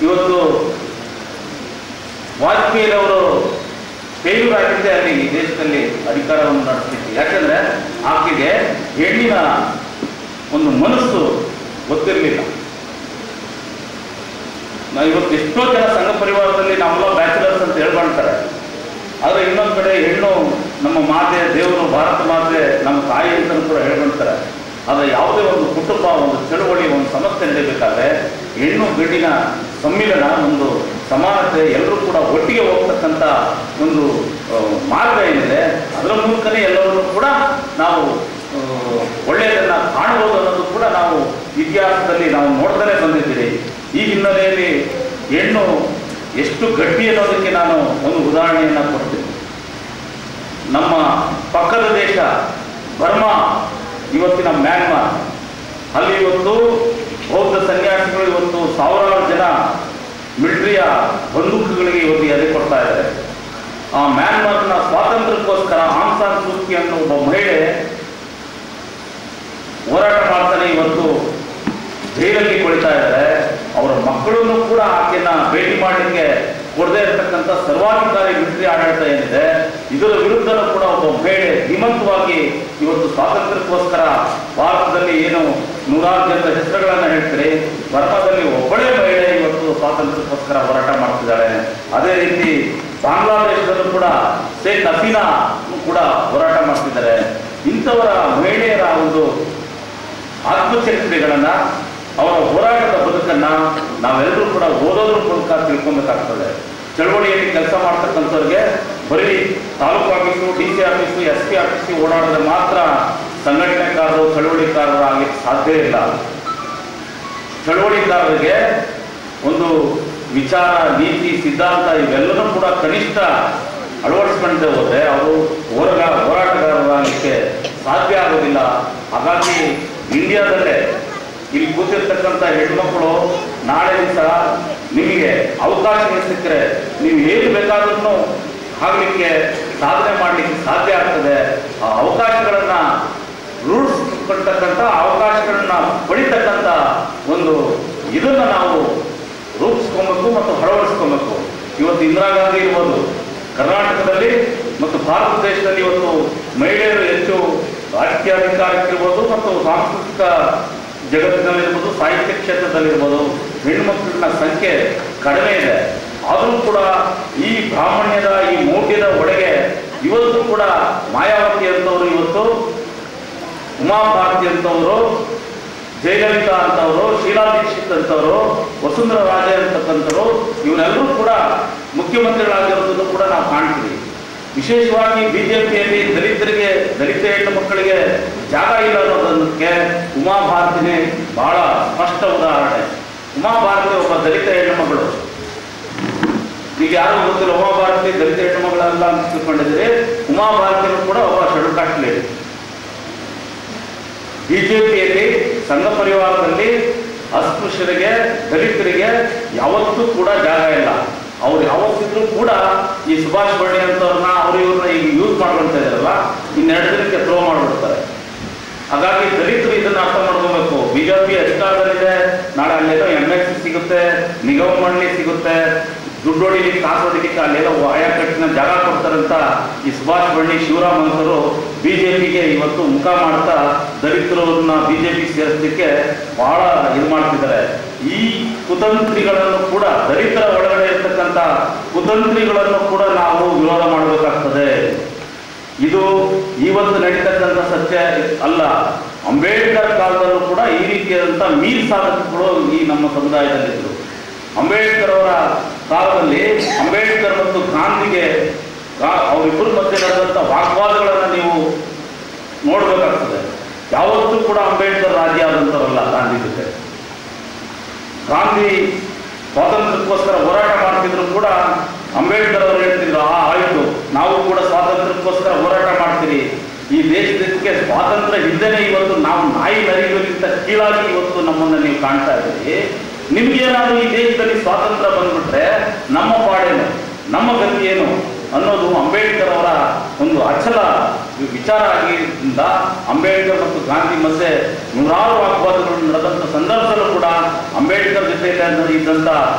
ಇವತ್ತು ವಾಜಪೇಯಿರವರು ಫೇಲ್ಯೂರ್ ಆಗಿದ್ದೇ ಅಲ್ಲಿ ಈ ದೇಶದಲ್ಲಿ ಅಧಿಕಾರವನ್ನು ನಡೆಸಲಿಕ್ಕೆ. ಯಾಕಂದರೆ ಆಕೆಗೆ ಹೆಣ್ಣಿನ ಒಂದು ಮನಸ್ಸು ಗೊತ್ತಿರಲಿಲ್ಲ. ಇವತ್ತು ಎಷ್ಟೋ ಜನ ಸಂಘ ಪರಿವಾರದಲ್ಲಿ ನಾವೆಲ್ಲ ಬ್ಯಾಚುಲರ್ಸ್ ಅಂತ ಹೇಳ್ಕೊಳ್ತಾರೆ. ಆದರೆ ಇನ್ನೊಂದು ಕಡೆ ಹೆಣ್ಣು ನಮ್ಮ ಮಾತೆ, ದೇವರು, ಭಾರತ ಮಾತೆ, ನಮ್ಮ ತಾಯಿ ಅಂತಲೂ ಕೂಡ ಹೇಳ್ಕೊಳ್ತಾರೆ. ಆದರೆ ಯಾವುದೇ ಒಂದು ಕುಟುಂಬ, ಒಂದು ಚಳುವಳಿ, ಒಂದು ಸಮಸ್ಯೆ ನಡೀಬೇಕಾದ್ರೆ ಹೆಣ್ಣು ಗಂಡಿನ ಸಮ್ಮಿಲನ, ಒಂದು ಸಮಾನತೆ, ಎಲ್ಲರೂ ಕೂಡ ಒಟ್ಟಿಗೆ ಹೋಗ್ತಕ್ಕಂಥ ಒಂದು ಮಾರ್ಗ ಏನಿದೆ, ಅದರ ಮೂಲಕನೇ ಎಲ್ಲರನ್ನೂ ಕೂಡ ನಾವು ಒಳ್ಳೆಯದನ್ನು ಕಾಣಬಹುದು ಅನ್ನೋದು ಕೂಡ ನಾವು ಇತಿಹಾಸದಲ್ಲಿ ನಾವು ನೋಡ್ತಾನೆ ಬಂದಿದ್ದೀರಿ. ಈ ಹಿನ್ನೆಲೆಯಲ್ಲಿ ಹೆಣ್ಣು ಎಷ್ಟು ಗಟ್ಟಿ ಅನ್ನೋದಕ್ಕೆ ನಾನು ಒಂದು ಉದಾಹರಣೆಯನ್ನು ಕೊಡ್ತೀನಿ. ನಮ್ಮ ಪಕ್ಕದ ದೇಶ ಬರ್ಮಾ, ಇವತ್ತಿನ ಮ್ಯಾನ್ಮಾರ್, ಅಲ್ಲಿ ಇವತ್ತು ಬೌದ್ಧ ಸನ್ಯಾಸಿಗಳು ಇವತ್ತು ಸಾವಿರಾರು ಜನ ಮಿಲಿಟರಿಯ ಬಂದೂಕುಗಳಿಗೆ ಇವತ್ತು ಎದೆ ಕೊಡ್ತಾ ಇದ್ದಾರೆ. ಆ ಮ್ಯಾನ್ಮಾರ್ನ ಸ್ವಾತಂತ್ರ್ಯಕ್ಕೋಸ್ಕರ ಆಂಗ್ ಸಾನ್ ಸೂ ಕಿ ಅನ್ನೋ ಒಬ್ಬ ಮಹಿಳೆ ಹೋರಾಟ ಮಾಡ್ತಾನೆ ಇವತ್ತು ಜೈಲಲ್ಲಿ ಕೊಳಿತಾ ಇದ್ದಾರೆ. ಅವರ ಮಕ್ಕಳನ್ನು ಕೂಡ ಆಕೆಯನ್ನ ಭೇಟಿ ಮಾಡಲಿಕ್ಕೆ ಕೊಡದೇ ಇರತಕ್ಕಂಥ ಸರ್ವಾಧಿಕಾರಿ ಮಿಲಿಟರಿ ಆಡಳಿತ ಏನಿದೆ, ಇದರ ವಿರುದ್ಧನೂ ಕೂಡ ಒಬ್ಬ ಮಹಿಳೆ ಧೀಮಂತವಾಗಿ ಇವತ್ತು ಸ್ವಾತಂತ್ರ್ಯಕ್ಕೋಸ್ಕರ ಭಾರತದಲ್ಲಿ ಏನು ನೂರಾರು ಜನರ ಹೆಸರುಗಳನ್ನು ಹೇಳ್ತಾರೆ, ಬರ್ಮಾದಲ್ಲಿ ಒಬ್ಬಳೇ ಮಹಿಳೆ ಇವತ್ತು ಸ್ವಾತಂತ್ರ್ಯಕ್ಕೋಸ್ಕರ ಹೋರಾಟ ಮಾಡ್ತಿದ್ದಾಳೆ. ಅದೇ ರೀತಿ ಬಾಂಗ್ಲಾದೇಶದಲ್ಲೂ ಕೂಡ ಶೇಖ್ ಹಸೀನಾ ಕೂಡ ಹೋರಾಟ ಮಾಡ್ತಿದ್ದಾರೆ. ಇಂಥವರ ಮಹಿಳೆಯರ ಒಂದು ಆತ್ಮಚರಿತ್ರೆಗಳನ್ನು, ಅವರ ಹೋರಾಟದ ಬದುಕನ್ನು ನಾವೆಲ್ಲರೂ ಕೂಡ ಓದೋದ್ರ ಮೂಲಕ ತಿಳ್ಕೊಬೇಕಾಗ್ತದೆ. ಚಳವಳಿಯಲ್ಲಿ ಕೆಲಸ ಮಾಡ್ತಕ್ಕಂಥವ್ರಿಗೆ ಬರೀ taluk office, DC office, SP office ಓಡಾಡಿದ್ರೆ ಮಾತ್ರ ಸಂಘಟನೆಕಾರರು, ಚಳವಳಿಕಾರರು ಆಗಲಿಕ್ಕೆ ಸಾಧ್ಯ ಇಲ್ಲ. ಚಳವಳಿಕಾರರಿಗೆ ಒಂದು ವಿಚಾರ, ನೀತಿ, ಸಿದ್ಧಾಂತ ಇವೆಲ್ಲವೂ ಕೂಡ ಕನಿಷ್ಠ ಅಳವಡಿಸ್ಕೊಂಡೇ ಹೋದರೆ ಅವರು ಹೋರಾಟಗಾರರಾಗಲಿಕ್ಕೆ ಸಾಧ್ಯ ಆಗೋದಿಲ್ಲ. ಹಾಗಾಗಿ ಇಂಡಿಯಾದಲ್ಲೇ ಇಲ್ಲಿ ಕೂತಿರ್ತಕ್ಕಂಥ ಹೆಣ್ಮಕ್ಳು ನಾಳೆ ದಿವಸ ನಿಮಗೆ ಅವಕಾಶಗಳು ಸಿಕ್ಕರೆ ನೀವು ಏನು ಬೇಕಾದ್ರೂ ಆಗಲಿಕ್ಕೆ, ಸಾಧನೆ ಮಾಡಲಿಕ್ಕೆ ಸಾಧ್ಯ ಆಗ್ತದೆ. ಆ ಅವಕಾಶಗಳನ್ನು ರೂಢಿಸ್ಕೊಳ್ತಕ್ಕಂಥ, ಅವಕಾಶಗಳನ್ನ ಪಡಿತಕ್ಕಂಥ ಒಂದು ಇದನ್ನು ನಾವು ರೂಪಿಸ್ಕೊಬೇಕು ಮತ್ತು ಅಳವಡಿಸ್ಕೊಬೇಕು. ಇವತ್ತು ಇಂದಿರಾ ಗಾಂಧಿ ಇರ್ಬೋದು, ಕರ್ನಾಟಕದಲ್ಲಿ ಮತ್ತು ಭಾರತ ದೇಶದಲ್ಲಿ ಇವತ್ತು ಮಹಿಳೆಯರು ಹೆಚ್ಚು ರಾಜಕೀಯ ಅಧಿಕಾರಕ್ಕಿರ್ಬೋದು ಮತ್ತು ಸಾಂಸ್ಕೃತಿಕ ಜಗತ್ತಿನಲ್ಲಿರ್ಬೋದು, ಸಾಹಿತ್ಯ ಕ್ಷೇತ್ರದಲ್ಲಿರ್ಬೋದು ಹೆಣ್ಮಕ್ಳಿನ ಸಂಖ್ಯೆ ಕಡಿಮೆ ಇದೆ. ಆದರೂ ಕೂಡ ಈ ಬ್ರಾಹ್ಮಣ್ಯದ, ಈ ಮೌಢ್ಯದ ಒಳಗೆ ಇವತ್ತು ಕೂಡ ಮಾಯಾವತಿ ಅಂತವರು, ಇವತ್ತು ಉಮಾ ಭಾರತಿ ಅಂತವರು, ಜಯಲಲಿತಾ ಅಂತವರು, ಶೀಲಾ ದೀಕ್ಷಿತ್ ಅಂತವರು, ವಸುಂಧರಾ ರಾಜೆ ಅಂತಕ್ಕಂಥವ್ರು, ಇವರೆಲ್ಲರೂ ಕೂಡ ಮುಖ್ಯಮಂತ್ರಿಗಳಾಗಿರೋದನ್ನು ಕೂಡ ನಾವು ಕಾಣ್ತೀವಿ. ವಿಶೇಷವಾಗಿ BJPಯಲ್ಲಿ ದಲಿತರಿಗೆ, ದಲಿತ ಹೆಣ್ಣು ಮಕ್ಕಳಿಗೆ ಜಾಗ ಇಲ್ಲ ಅನ್ನೋದಕ್ಕೆ ಉಮಾ ಭಾರತಿನೇ ಬಹಳ ಸ್ಪಷ್ಟ ಉದಾಹರಣೆ. ಉಮಾ ಭಾರತಿ ಒಬ್ಬ ದಲಿತ ಹೆಣ್ಣು ಮಗಳು. ಈಗ ಯಾರು ಗೊತ್ತಿಲ್ಲ, ಉಮಾ ಭಾರತಿ ದಲಿತ ಹೆಣ್ಣು ಮಗಳಲ್ಲ ಅಂತ ತಿಳ್ಕೊಂಡಿದ್ರೆ, ಉಮಾ ಭಾರತಿಯೂ ಕೂಡ ಒಬ್ಬ ಶೆಡ್ಯೂಲ್ ಕಾಸ್ಟ್ ಲೇಡಿ. BJPಯಲ್ಲಿ ಸಂಘ ಪರಿವಾರದಲ್ಲಿ ಅಸ್ಪೃಶ್ಯರಿಗೆ, ದಲಿತರಿಗೆ ಯಾವತ್ತೂ ಕೂಡ ಜಾಗ ಇಲ್ಲ. ಅವ್ರು ಯಾವತ್ತಿದ್ರೂ ಕೂಡ ಈ ಸುಭಾಷ್ ಬಳ್ಳಿ ಅಂತವ್ರನ್ನ, ಇವ್ರನ್ನ ಈಗ ಯೂಸ್ ಮಾಡ್ಕೊಳ್ತಾ ಇದ್ದಾರಲ್ಲ, ಇನ್ನೆರಡು ದಿನಕ್ಕೆ ಥ್ರೋ ಮಾಡಿಬಿಡ್ತಾರೆ. ಹಾಗಾಗಿ ದಲಿತರು ಇದನ್ನು ಅರ್ಥ ಮಾಡ್ಕೋಬೇಕು. BJP ಅಧಿಕಾರದಲ್ಲಿದೆ, ನಾಳೆ ಅಲ್ಲೇನೋ MLC ಸಿಗುತ್ತೆ, ನಿಗಮ ಮಂಡಳಿ ಸಿಗುತ್ತೆ, ದುಡ್ಡು ಹೊಡಿಲಿಕ್ಕೆ, ಕಾಸು ಹೊಡಿಲಿಕ್ಕೆ ಅಲ್ಲೆಲ್ಲ ಆಯಾಕಟ್ಟಿನ ಜಾಗ ಕೊಡ್ತಾರಂತ ಈ ಸುಭಾಷ್ ಬಳ್ಳಿ, ಶಿವರಾಮ್ ಅಂತವರು BJPಗೆ ಇವತ್ತು ಮುಖ ಮಾಡ್ತಾ ದಲಿತರನ್ನ BJP ಸೇರಿಸಲಿಕ್ಕೆ ಬಹಳ ಇದು ಮಾಡ್ತಿದ್ದಾರೆ. ಈ ಕುತಂತ್ರಿಗಳನ್ನು ಕೂಡ, ದಲಿತರ ಒಳಗಡೆ ಇರ್ತಕ್ಕಂಥ ಕುತಂತ್ರಿಗಳನ್ನು ಕೂಡ ನಾವು ವಿರೋಧ ಮಾಡಬೇಕಾಗ್ತದೆ. ಇದು ಇವತ್ತು ನಡೀತಕ್ಕಂಥ ಸತ್ಯ ಅಲ್ಲ. ಅಂಬೇಡ್ಕರ್ ಕಾಲದಲ್ಲೂ ಕೂಡ ಈ ರೀತಿಯಾದಂಥ ಮೀರ್ ಸಾಧಕಗಳು ಈ ನಮ್ಮ ಸಮುದಾಯದಲ್ಲಿದ್ದರು. ಅಂಬೇಡ್ಕರ್ ಅವರ ಕಾಲದಲ್ಲಿ ಅಂಬೇಡ್ಕರ್ ಮತ್ತು ಗಾಂಧಿಗೆ ಅವರಿಬ್ಬರ ಮಧ್ಯೆ ನಡೆದಂಥ ವಾಗ್ವಾದಗಳನ್ನು ನೀವು ನೋಡಬೇಕಾಗ್ತದೆ. ಯಾವತ್ತೂ ಕೂಡ ಅಂಬೇಡ್ಕರ್ ರಾಜಿ ಆದಂಥವರಲ್ಲ ಗಾಂಧಿ ಜೊತೆ. ಗಾಂಧಿ ಸ್ವಾತಂತ್ರ್ಯಕ್ಕೋಸ್ಕರ ಹೋರಾಟ ಮಾಡ್ತಿದ್ರು ಕೂಡ ಅಂಬೇಡ್ಕರ್ ಅವರು ಹೇಳ್ತಿದ್ರು, ಆಯಿತು ನಾವು ಕೂಡ ಸ್ವಾತಂತ್ರ್ಯಕ್ಕೋಸ್ಕರ ಹೋರಾಟ ಮಾಡ್ತೀರಿ, ಈ ದೇಶಕ್ಕೆ ಸ್ವಾತಂತ್ರ್ಯ ಇದ್ದೇನೆ, ಇವತ್ತು ನಾವು ನಾಯಿ ನರಿಗಳಿಗಿಂತ ಕೀಳಾಗಿ ಇವತ್ತು ನಮ್ಮನ್ನು ನೀವು ಕಾಣ್ತಾ ಇದ್ದೀರಿ, ನಿಮ್ಗೇನಾದರೂ ಈ ದೇಶದಲ್ಲಿ ಸ್ವಾತಂತ್ರ್ಯ ಬಂದ್ಬಿಟ್ರೆ ನಮ್ಮ ಪಾಡೇನು, ನಮ್ಮ ಗತಿ ಏನು ಅನ್ನೋದು ಅಂಬೇಡ್ಕರ್ ಅವರ ಒಂದು ಅಚಲ ವಿಚಾರ ಆಗಿದ್ದರಿಂದ ಅಂಬೇಡ್ಕರ್ ಮತ್ತು ಗಾಂಧಿ ಮಧ್ಯೆ ನೂರಾರು ವಾಗ್ವಾದಗಳು ನಡೆದಂಥ ಸಂದರ್ಭದಲ್ಲೂ ಕೂಡ ಅಂಬೇಡ್ಕರ್ ಜೊತೆಯಲ್ಲಿ ಇದ್ದಂಥ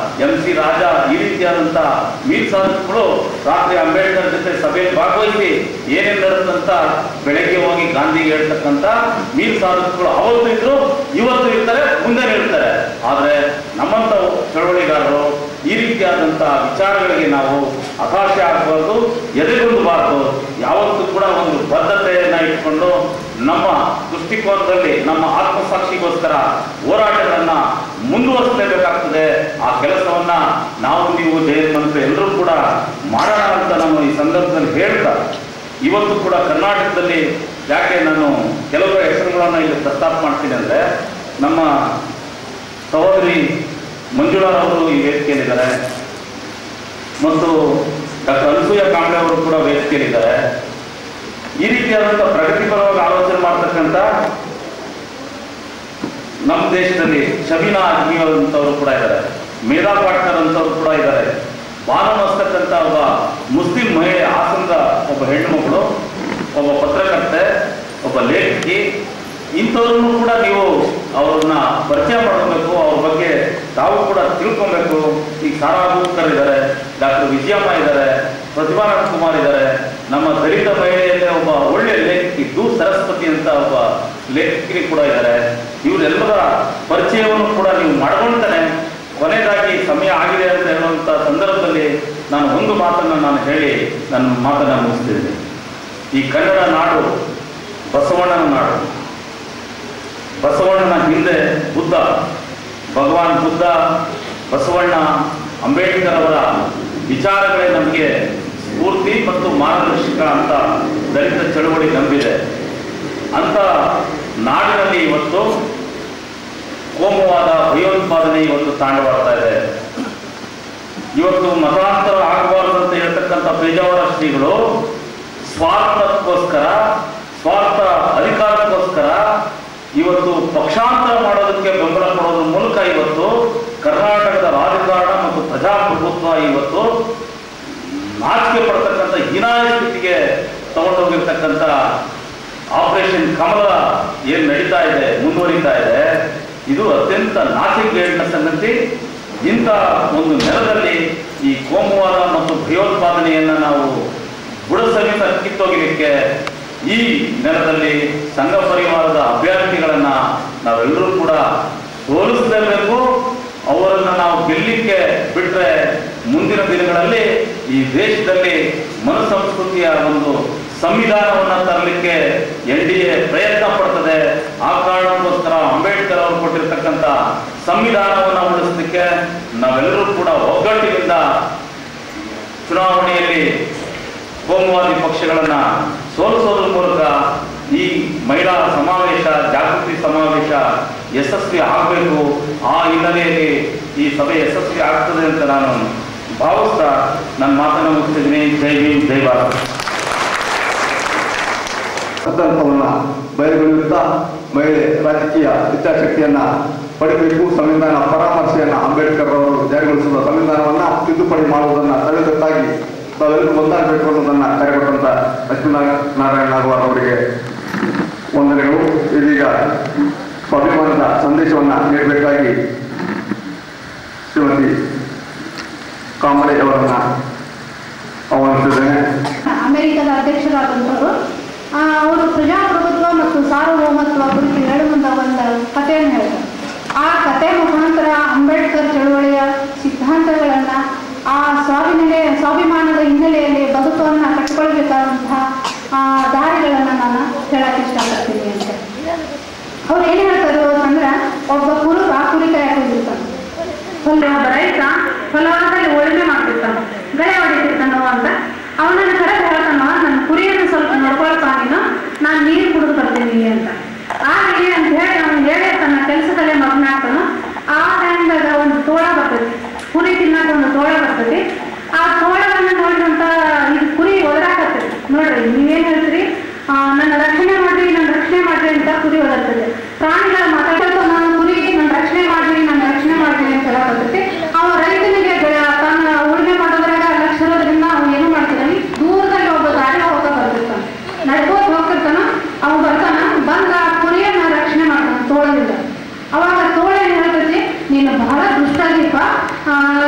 MC ರಾಜ ಈ ರೀತಿಯಾದಂಥ ಮೀರ್ ಸಾಧಕಗಳು ರಾತ್ರಿ ಅಂಬೇಡ್ಕರ್ ಜೊತೆ ಸಭೆಯಲ್ಲಿ ಭಾಗವಹಿಸಿ ಏನೇನು ನಡೆದಂತ ಬೆಳಗ್ಗೆ ಹೋಗಿ ಗಾಂಧಿಗೆ ಹೇಳ್ತಕ್ಕಂಥ ಮೀರ್ ಸಾಧಕಗಳು ಅವತ್ತು ಇದ್ರು, ಇವತ್ತು ಇರ್ತಾರೆ, ಮುಂದೆ ಇರ್ತಾರೆ. ಆದರೆ ನಮ್ಮಂಥ ಚಳವಳಿಗಾರರು ಈ ರೀತಿಯಾದಂಥ ವಿಚಾರಗಳಿಗೆ ನಾವು ಹತಾಶೆ ಆಗಬಾರ್ದು, ಎದೆಗುಂದಬಾರ್ದು. ಯಾವತ್ತೂ ಕೂಡ ಒಂದು ಬದ್ಧತೆಯನ್ನು ಇಟ್ಕೊಂಡು ನಮ್ಮ ದೃಷ್ಟಿಕೋನದಲ್ಲಿ ನಮ್ಮ ಆತ್ಮಸಾಕ್ಷಿಗೋಸ್ಕರ ಹೋರಾಟಗಳನ್ನು ಮುಂದುವರಿಸಲೇಬೇಕಾಗ್ತದೆ. ಆ ಕೆಲಸವನ್ನ ನಾವು ನೀವು ಜಯಂತ ಎಲ್ಲರೂ ಕೂಡ ಮಾಡೋಣ ಅಂತ ನಾನು ಈ ಸಂದರ್ಭದಲ್ಲಿ ಹೇಳ್ತಾ, ಇವತ್ತು ಕೂಡ ಕರ್ನಾಟಕದಲ್ಲಿ ಯಾಕೆ ನಾನು ಕೆಲವರ ಹೆಸರುಗಳನ್ನು ಇಲ್ಲಿ ಪ್ರಸ್ತಾಪ ಮಾಡ್ತೀನಿ ಅಂದರೆ, ನಮ್ಮ ಸಹೋದರಿ ಮಂಜುಳಾರವರು ಈ ವೇದಿಕೆಯಲ್ಲಿದ್ದಾರೆ ಮತ್ತು ಡಾಕ್ಟರ್ ಅನಸೂಯ ಕಾಂಬ್ಳೆ ಅವರು ಕೂಡ ವೇದಿಕೆಯಲ್ಲಿದ್ದಾರೆ. ಈ ರೀತಿಯಾದಂಥ ಪ್ರಗತಿಪರವಾಗಿ ಆಲೋಚನೆ ಮಾಡ್ತಕ್ಕಂಥ ನಮ್ಮ ದೇಶದಲ್ಲಿ ಶಬೀನಾ ಅಜ್ಮಿ ಅಂತವರು ಕೂಡ ಇದ್ದಾರೆ, ಮೇಧಾ ಪಾಟ್ಕರ್ ಅಂತವರು ಕೂಡ ಇದ್ದಾರೆ. ಬಾನು ಮಸ್ತಕ್ ಅಂತ ಒಬ್ಬ ಮುಸ್ಲಿಂ ಮಹಿಳೆ, ಹಾಸನದ ಒಬ್ಬ ಹೆಣ್ಣು ಮಗಳು, ಒಬ್ಬ ಪತ್ರಕರ್ತೆ, ಒಬ್ಬ ಲೇಖಕಿ. ಇಂಥವ್ರನ್ನು ಕೂಡ ನೀವು ಅವ್ರನ್ನ ಪರಿಚಯ ಮಾಡಬೇಕು, ಅವ್ರ ಬಗ್ಗೆ ತಾವು ಕೂಡ ತಿಳ್ಕೊಬೇಕು. ಈಗ ಸಾರಾ ಭೂಕರ್ ಇದ್ದಾರೆ, ಡಾಕ್ಟರ್ ವಿಜಯಮ್ಮ ಇದ್ದಾರೆ, ಪ್ರತಿಭಾನಂದ ಕುಮಾರ್ ಇದ್ದಾರೆ. ನಮ್ಮ ದಲಿತ ಮಹಿಳೆಯಲ್ಲೇ ಒಬ್ಬ ಒಳ್ಳೆಯ ಲೇಖಕಿ ದೂರ್ ಸರಸ್ವತಿ ಅಂತ ಒಬ್ಬ ಲೇಖಕಿ ಕೂಡ ಇದ್ದಾರೆ. ಇವರೆಲ್ಲರ ಪರಿಚಯವನ್ನು ಕೂಡ ನೀವು ಮಾಡ್ಕೊಳ್ತಾನೆ. ಕೊನೆಯದಾಗಿ ಸಮಯ ಆಗಿದೆ ಅಂತ ಹೇಳುವಂಥ ಸಂದರ್ಭದಲ್ಲಿ ನಾನು ಒಂದು ಮಾತನ್ನು ನಾನು ಹೇಳಿ ನನ್ನ ಮಾತನ್ನು ಮುಗಿಸ್ತಿದ್ದೀನಿ. ಈ ಕನ್ನಡ ನಾಡು ಬಸವಣ್ಣನ ನಾಡು. ಬಸವಣ್ಣನ ಹಿಂದೆ ಬುದ್ಧ, ಭಗವಾನ್ ಬುದ್ಧ, ಬಸವಣ್ಣ, ಅಂಬೇಡ್ಕರ್ ಅವರ ವಿಚಾರಗಳೇ ನಮಗೆ ಸ್ಫೂರ್ತಿ ಮತ್ತು ಮಾರ್ಗದರ್ಶಕ ಅಂತ ದಲಿತ ಚಳವಳಿ ನಂಬಿದೆ. ಅಂತ ನಾಡಿನಲ್ಲಿ ಇವತ್ತು ಕೋಮುವಾದ, ಭಯೋತ್ಪಾದನೆ ಇವತ್ತು ತಾಂಡವಾಡ್ತಾ ಇದೆ. ಇವತ್ತು ಮತಾಂತರ ಆಗಬಾರದು ಅಂತ ಹೇಳ್ತಕ್ಕಂಥ ಪೇಜಾವರ ಶ್ರೀಗಳು ಸ್ವಾರ್ಥಕ್ಕೋಸ್ಕರ, ಸ್ವಾರ್ಥ ಅಧಿಕಾರಕ್ಕೋಸ್ಕರ ಇವತ್ತು ಪಕ್ಷಾಂತರ ಮಾಡೋದಕ್ಕೆ ಬೆಂಬಲ ಕೊಡೋದ್ರ ಮೂಲಕ ಇವತ್ತು ಕರ್ನಾಟಕದ ರಾಜಕಾರಣ ಮತ್ತು ಪ್ರಜಾಪ್ರಭುತ್ವ ಇವತ್ತು ನಾಚಿಕೆ ಪಡ್ತಕ್ಕಂಥ ಹೀನಾಯ ಸ್ಥಿತಿಗೆ ತಗೊಂಡೋಗಿರ್ತಕ್ಕಂಥ ಆಪರೇಷನ್ ಕಮಲ ಏನು ನಡೀತಾ ಇದೆ, ಮುಂದುವರಿತಾ ಇದೆ, ಇದು ಅತ್ಯಂತ ನಾಚಿಕೆಗೇಡಿನ ಸಂಗತಿ. ಇಂಥ ಒಂದು ನೆಲದಲ್ಲಿ ಈ ಕೋಮುವಾದ ಮತ್ತು ಭಯೋತ್ಪಾದನೆಯನ್ನು ನಾವು ಬುಡ ಸಮೇತ ಕಿತ್ತೊಗಿಲಿಕ್ಕೆ ಈ ನೆಲದಲ್ಲಿ ಸಂಘ ಪರಿವಾರದ ಅಭ್ಯರ್ಥಿಗಳನ್ನು ನಾವೆಲ್ಲರೂ ಕೂಡ ಸೋಲಿಸಲೇಬೇಕು. ಅವರನ್ನು ನಾವು ಗೆಲ್ಲಿಕ್ಕೆ ಬಿಟ್ಟರೆ ಮುಂದಿನ ದಿನಗಳಲ್ಲಿ ಈ ದೇಶದಲ್ಲಿ ಮನುಸಂಸ್ಕೃತಿಯ ಒಂದು ಸಂವಿಧಾನವನ್ನು ತರಲಿಕ್ಕೆ NDA ಪ್ರಯತ್ನ ಪಡ್ತದೆ. ಆ ಕಾರಣಕ್ಕೋಸ್ಕರ ಅಂಬೇಡ್ಕರ್ ಅವರು ಕೊಟ್ಟಿರ್ತಕ್ಕಂಥ ಸಂವಿಧಾನವನ್ನು ಉಳಿಸಲಿಕ್ಕೆ ನಾವೆಲ್ಲರೂ ಕೂಡ ಒಗ್ಗಟ್ಟಿನಿಂದ ಚುನಾವಣೆಯಲ್ಲಿ ಕೋಮುವಾದಿ ಪಕ್ಷಗಳನ್ನು ಸೋಲಿಸೋದ್ರ ಮೂಲಕ ಈ ಮಹಿಳಾ ಸಮಾವೇಶ, ಜಾಗೃತಿ ಸಮಾವೇಶ ಯಶಸ್ವಿ ಆಗಬೇಕು. ಆ ಹಿನ್ನೆಲೆಯಲ್ಲಿ ಈ ಸಭೆ ಯಶಸ್ವಿ ಆಗ್ತದೆ ಅಂತ ನಾನು ಭಾವಿಸ್ತಾ ನನ್ನ ಮಾತನ್ನು ಮುಗಿಸ್ತಿದ್ದೀನಿ. ಜೈ ಭೀಮ್, ಜೈ ಭಾರತ್. ಸಿದ್ಧಾಂತವನ್ನು ಬಯಲುಗೊಳಿಸುತ್ತಾ ಮಹಿಳೆ ರಾಜಕೀಯ ಇಚ್ಛಾಶಕ್ತಿಯನ್ನ ಪಡೆಯಬೇಕು. ಸಂವಿಧಾನ ಪರಾಮರ್ಶೆಯನ್ನು ಅಂಬೇಡ್ಕರ್ ಅವರು ಜಾರಿಗೊಳಿಸಿದ ಸಂವಿಧಾನವನ್ನು ತಿದ್ದುಪಡಿ ಮಾಡುವುದನ್ನು ತಡೆಗಟ್ಟಾಗಿ ತಾವೆಲ್ಲರೂ ಒಂದಾಗಬೇಕು ಅನ್ನೋದನ್ನು ಕರೆಕೊಟ್ಟಂತ ಲಕ್ಷ್ಮೀನಾರಾಯಣ ನಾಗವಾರ್ ಅವರಿಗೆ ವಂದನೆಗಳು. ಇದೀಗ ಸ್ವಾಭಿಮಾನದ ಸಂದೇಶವನ್ನು ನೀಡಬೇಕಾಗಿ ಶ್ರೀಮತಿ ಕಾಂಬಳೆ ಅವರನ್ನ ಆಹ್ವಾನಿಸಿದ್ದೇನೆ. ಅಮೆರಿಕದ ಅಧ್ಯಕ್ಷರಾದಂಥವರು ಅವರು ಪ್ರಜಾಪ್ರಭುತ್ವ ಮತ್ತು ಸಾರ್ವಭೌಮತ್ವ ಕುರಿತು ಹೇಳುವಂಥ ಒಂದು ಕಥೆಯನ್ನು ಹೇಳ್ತಾರೆ. ಆ ಕಥೆ ಮುಖಾಂತರ ಅಂಬೇಡ್ಕರ್ ಚಳುವಳಿಯ ಸಿದ್ಧಾಂತಗಳನ್ನು, ಆ ಸ್ವಾಭಿಮಾನದ ಹಿನ್ನೆಲೆಯಲ್ಲಿ ಬದುಕನ್ನು ಕಟ್ಟಿಕೊಳ್ಬೇಕಾದಂತಹ ದಾರಿಗಳನ್ನು ನಾನು ಹೇಳಕ್ಕೆ ಇಷ್ಟಪಡ್ತೀನಿ ಅಂತ. ಅವ್ರು ಏನು ಹೇಳ್ತಾರೆ ಅಂತಂದ್ರೆ, ಒಬ್ಬ ಕುರುಬ ಕುರಿ ಕಾಯಕ್ಕೆ ಹೋಗಿರ್ತಾನೆ, ರೈತ ಹೊಲದಲ್ಲಿ ಉಳುಮೆ ಮಾಡ್ತಿರ್ತಾನೆ, ಗಳೆ ಹೊಡಿತಿರ್ತಾನೋ ಅಂತ ಅವನನ್ನು ಕರೆದು ಹೇಳ್ತಾನೋ, ನನ್ನ ಕುರಿಯನ್ನು ಸ್ವಲ್ಪ ನೋಡ್ಕೊಳ್ತಾ ನೀನು, ನಾನು ನೀರು ಕುಡಿದು ಬರ್ತೀನಿ ಅಂತ. ಆಗಲಿ ಅಂತ ಹೇಳಿ ಅವನು ಹೇಳಿ ತನ್ನ ಕೆಲಸದಲ್ಲೇ ಮಗ್ನ ಆಗ್ತಾನೋ. ಆ ಟೈಮ್ದಾಗ ಒಂದು ತೋಳ ಬರ್ತೈತಿ, ಕುರಿ ತಿನ್ನಕ ಒಂದು ತೋಳ ಬರ್ತೈತಿ. ಆ ತೋಳವನ್ನು ನೋಡಿದಂತ ಇದು ಕುರಿ ಒದರಾಕತ್ತೈತಿ. ನೋಡ್ರಿ, ನೀವೇನ್ ಹೇಳ್ತೀರಿ, ನನ್ನ ರಕ್ಷಣೆ ಮಾಡ್ರಿ, ನನ್ನ ರಕ್ಷಣೆ ಮಾಡ್ರಿ ಅಂತ ಕುರಿ ಒದರ್ತದೆ. ಪ್ರಾಣಿಗಳ ಮಾತಾಡೋದು, ನಾನು ಕುರಿಗೆ ನನ್ನ ರಕ್ಷಣೆ ಮಾಡ್ರಿ, ನನ್ನ ರಕ್ಷಣೆ ಮಾಡ್ರಿ ಅಂತ ಹೇಳಕತ್ತೈತಿ. ಅವ ರೈತನಿಗೆ ತನ್ನ ಉಳುಮೆ ಮಾಡೋದ್ರಾಗ ಲಕ್ಷ ಇರೋದ್ರಿಂದ ಅವ್ನು ಏನು ಮಾಡ್ತಿದ್ದಾನೆ, ದೂರದಲ್ಲಿ ಒಬ್ಬ ದಾರಿ ಹೋಗ ಬರ್ತಿರ್ತಾನೆ, ನಡ್ಕೋತ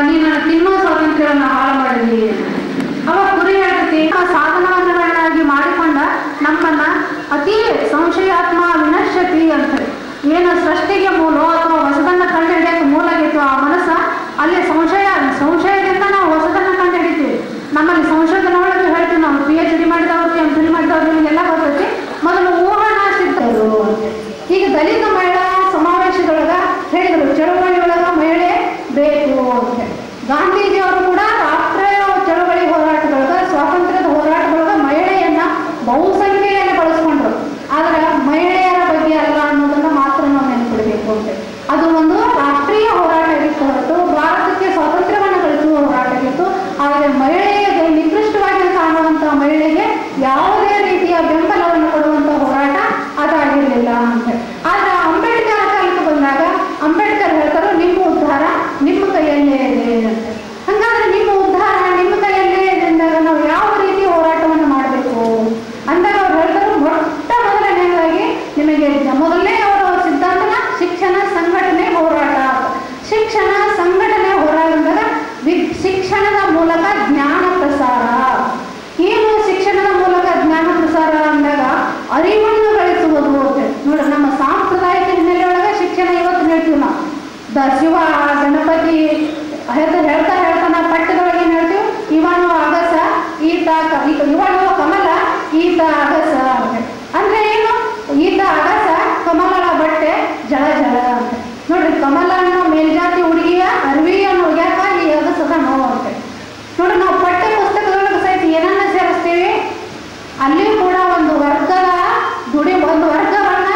ನೀನು ತಿನ್ನೋ ಸ್ವಾತಂತ್ರ್ಯವನ್ನು ಹಾಳು ಮಾಡಿದ್ವಿ. ಅವಾಗ ಕುರಿ ಹೇಳ್ತೈತಿ, ಸಾಧನವನ್ನಾಗಿ ಮಾಡಿಕೊಂಡ ನಮ್ಮನ್ನ ಅತಿ ಸಂಶಯಾತ್ಮ ವಿನಶ್ಯತಿ ಅಂತ ಏನು ಸೃಷ್ಟಿಗೆ ಮೂಲ ಅಥವಾ ಹೊಸದನ್ನ ಕಂಡು ಹಿಡಿಯಕ್ಕೆ ಮೂಲ ಆಗಿತ್ತು ಆ ಮನಸ್ಸ, ಅಲ್ಲಿ ಸಂಶಯದಿಂದ ನಾವು ಹೊಸದನ್ನ ಕಂಡು ಹಿಡಿತೀವಿ. ನಮ್ಮಲ್ಲಿ ಸಂಶೋಧನೆ ಒಳಗೆ ಹೇಳ್ತೀವಿ, ನಾವು PhD ಮಾಡಿದವ್ರಿಗೆ MPhil ಮಾಡಿದವ್ರಿಗೆ ಎಲ್ಲ ಬರ್ತೈತಿ. ಮೊದಲು ಊಹನಾ ಸಿದ್ಧರು ಈಗ ದಲಿತ ಮಹಿಳಾ ಸಮಾವೇಶದೊಳಗ ಹೇಳಿದರು, ಚಳವಳಿಯೊಳಗ ಮಹಿಳೆ ಬೇಕು ಅಂತ. ಗಾಂಧೀಜಿಯವರು ಕೂಡ ರಾಷ್ಟ್ರೀಯ ಚಳವಳಿ ಹೋರಾಟದೊಳಗ ಸ್ವಾತಂತ್ರ್ಯದ ಹೋರಾಟದೊಳಗ ಮಹಿಳೆಯನ್ನ ಬಹುಸಂಖ್ಯೆಯಲ್ಲಿ ಬಳಸ್ಕೊಂಡ್ರು. ಆದ್ರೆ ಮಹಿಳೆಯರ ಬಗ್ಗೆ ಅಲ್ಲ ಅನ್ನೋದನ್ನ ಮಾತ್ರ ನಾವು ನೆನಪಿಡಬೇಕು ಅಂತ. ಅದು ಒಂದು ರಾಷ್ಟ್ರೀಯ ಹೋರಾಟ ಆಗಿತ್ತು ಹೊರತು ಭಾರತಕ್ಕೆ ಸ್ವಾತಂತ್ರ್ಯವನ್ನು ಗಳಿಸುವ ಹೋರಾಟ ಆಗಿತ್ತು. ಆದರೆ ಮಹಿಳೆಗೆ ನಿಕೃಷ್ಟವಾಗಿ ಕಾಣುವಂತಹ ಮಹಿಳೆಗೆ ಯಾವುದೇ ರೀತಿಯ ಬೆಂಬಲವನ್ನು ಕೊಡುವಂತ ಹೋರಾಟ ಅದಾಗಿರ್ಲಿಲ್ಲ ಅಂತ. ಆದ್ರೆ ಅಂಬೇಡ್ಕರ್ ಕಾಲಕ್ಕೆ ಬಂದಾಗ ಅಂಬೇಡ್ಕರ್ ಹೇಳ್ತಾರೆ, ನಿಮ್ಮ ಉದ್ಧಾರ ನಿಮ್ಮ ಕೈಯಲ್ಲೇ ಇದೆ ಅಂತ. ಹಂಗಾದ್ರೆ ನಿಮ್ಮ ಉದ್ಧಾರ ನಿಮ್ಮ ಕೈಯಲ್ಲೇ ಇದೆ ಅಂದಾಗ ನಾವು ಯಾವ ರೀತಿ ಹೋರಾಟವನ್ನು ಮಾಡಬೇಕು ಅಂದಾಗ ಅವ್ರು ಹೇಳ್ತಾರೆ, ಮೊಟ್ಟ ಮೊದಲನೇದಾಗಿ ನಿಮಗೆ ಮೊದಲನೇ ಅವರ ಸಿದ್ಧಾಂತನ ಶಿಕ್ಷಣ ಸಂಘಟನೆ ಹೋರಾಟ. ಶಿಕ್ಷಣ ಸಂಘಟನೆ ಹೋರಾಟ ಅಂದಾಗ ಶಿಕ್ಷಣದ ಮೂಲಕ ಜ್ಞಾನ ಪ್ರಸಾರ. ಏನು ಶಿಕ್ಷಣದ ಮೂಲಕ ಜ್ಞಾನ ಪ್ರಸಾರ ಅಂದಾಗ ಅರಿವನ್ನು ಗಳಿಸುವುದು ಅಂತ. ನೋಡಿ, ನಮ್ಮ ಸಾಂಪ್ರದಾಯಿಕ ಹಿನ್ನೆಲೆಯೊಳಗೆ ಶಿಕ್ಷಣ ಇವತ್ತು ಹೇಳ್ತೀವಿ ನಾವು. ಶಿವ ಗಣಪತಿ ಹೇಳ್ತಾ ಪಟ್ಟದೊಳಗೆ ಏನ್ ಹೇಳ್ತೀವಿ, ಇವನು ಅಗಸ ಇವನು ಕಮಲ ಈತ ಅಗಸ ಅಂತ. ಅಂದ್ರೆ ಏನು, ಈತ ಅಗಸ ಕಮಲಳ ಬಟ್ಟೆ ಜಳ ಜಳ ಅಂತ. ನೋಡ್ರಿ, ಕಮಲ ಅನ್ನೋ ಮೇಲ್ಜಾತಿ ಹುಡುಗಿಯ ಅರಿವಿಯನ್ನು ಒಗ್ಯಾಕ ಈ ಅಗಸದ ನೋವು ಅಂತ. ನೋಡ್ರಿ, ನಾವು ಪಠ್ಯ ಪುಸ್ತಕದೊಳಗೆ ಸಹಿತ ಏನನ್ನ ಸೇರಿಸ್ತೀವಿ, ಅಲ್ಲಿಯೂ ಕೂಡ ಒಂದು ವರ್ಗವನ್ನ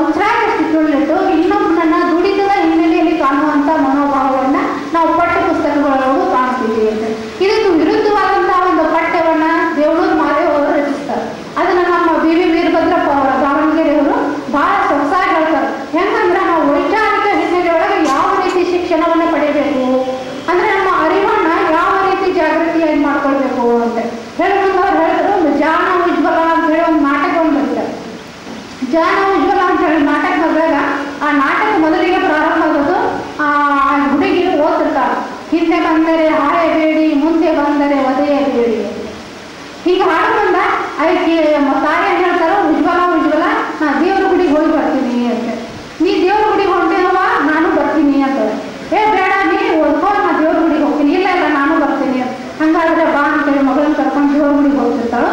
ಉಚ್ಚಾರ ಸ್ಥಿತಿಯಲ್ಲಿಟ್ಟು ಇನ್ನೊಬ್ಬನನ್ನ ದುಡಿತದ ಹಿನ್ನೆಲೆಯಲ್ಲಿ ಕಾಣುವಂತ ಮನೋಭಾವವನ್ನ ನಾವು ಪಠ್ಯ ಪುಸ್ತಕಗಳೊಳಗೂ ಕಾಣ್ತೀವಿ ಅಂತ. ಇದಕ್ಕೆ ವಿರುದ್ಧವಾದಂತಹ ಒಂದು ಪಠ್ಯವನ್ನ ದೇವಳೂರು ಮಾದೇವ್ ಅವರು ರಚಿಸ್ತಾರೆ. ಅದನ್ನ ನಮ್ಮ BV ವೀರಭದ್ರಪ್ಪ ಅವರ ದಾವಣಗೆರೆಯವರು ಬಹಳ ಸೊಗಸಾಗಿ ಹೇಳ್ತಾರೆ. ಹೆಂಗಂದ್ರೆ ನಾವು ವೈಚಾರಿಕ ಹಿನ್ನೆಲೆಯೊಳಗೆ ಯಾವ ರೀತಿ ಶಿಕ್ಷಣವನ್ನು ಪಡೆಯಬೇಕು ಅಂದ್ರೆ ನಮ್ಮ ಅರಿವನ್ನ ಯಾವ ರೀತಿ ಜಾಗೃತಿಯಾಗಿ ಮಾಡ್ಕೊಳ್ಬೇಕು ಅಂತ ಹೇಳ್ಕೊಂಡವ್ರು ಹೇಳ್ತಾರೆ. ಒಂದು ಜಾನ ಉಜ್ವಲ ಅಂತ ಹೇಳಿ ಒಂದು ನಾಟಕವನ್ನು ಬರೀತಾರೆ. ಜಾನ ಉಜ್ವಲ ಅಂತ ಹೇಳಿ ನಾಟಕ ಬಂದಾಗ ಆ ನಾಟಕ ಮೊದಲಿಗೆ ಪ್ರಾರಂಭ ಆಗೋದು ಆ ಹುಡುಗಿ ಓದ್ತಿರ್ತಾರೆ, ಹಿಂದೆ ಬಂದರೆ ಹಾಯಬೇಡಿ ಮುಂದೆ ಬಂದರೆ ಒದೆಯಬೇಡಿ. ಹೀಗೆ ಹಾಡು ಬಂದ ಅದಕ್ಕೆ ತಾಯಿ ಏನ್ ಹೇಳ್ತಾರೋ, ಉಜ್ವಲ ನಾ ದೇವ್ರ ಗುಡಿಗೆ ಹೋಗಿ ಬರ್ತೀನಿ ಅಂತ. ನೀ ದೇವ್ರ ಗುಡಿಗೆ ಹೊಂಟೇನವ, ನಾನು ಬರ್ತೀನಿ ಅಂತ. ಬೇಡ ನೀ ಓದ್ಕೋ, ನಾ ದೇವ್ರ ಗುಡಿಗೆ ಹೋಗ್ತೀನಿ. ಇಲ್ಲ ನಾನು ಬರ್ತೀನಿ ಅಂತ. ಹಂಗಾದ್ರೆ ಬಾ ಅಂತೇಳಿ ಮಗಳನ್ನ ಕರ್ಕೊಂಡು ದೇವ್ರ ಗುಡಿಗೆ ಹೋಗ್ತಿರ್ತಾಳು.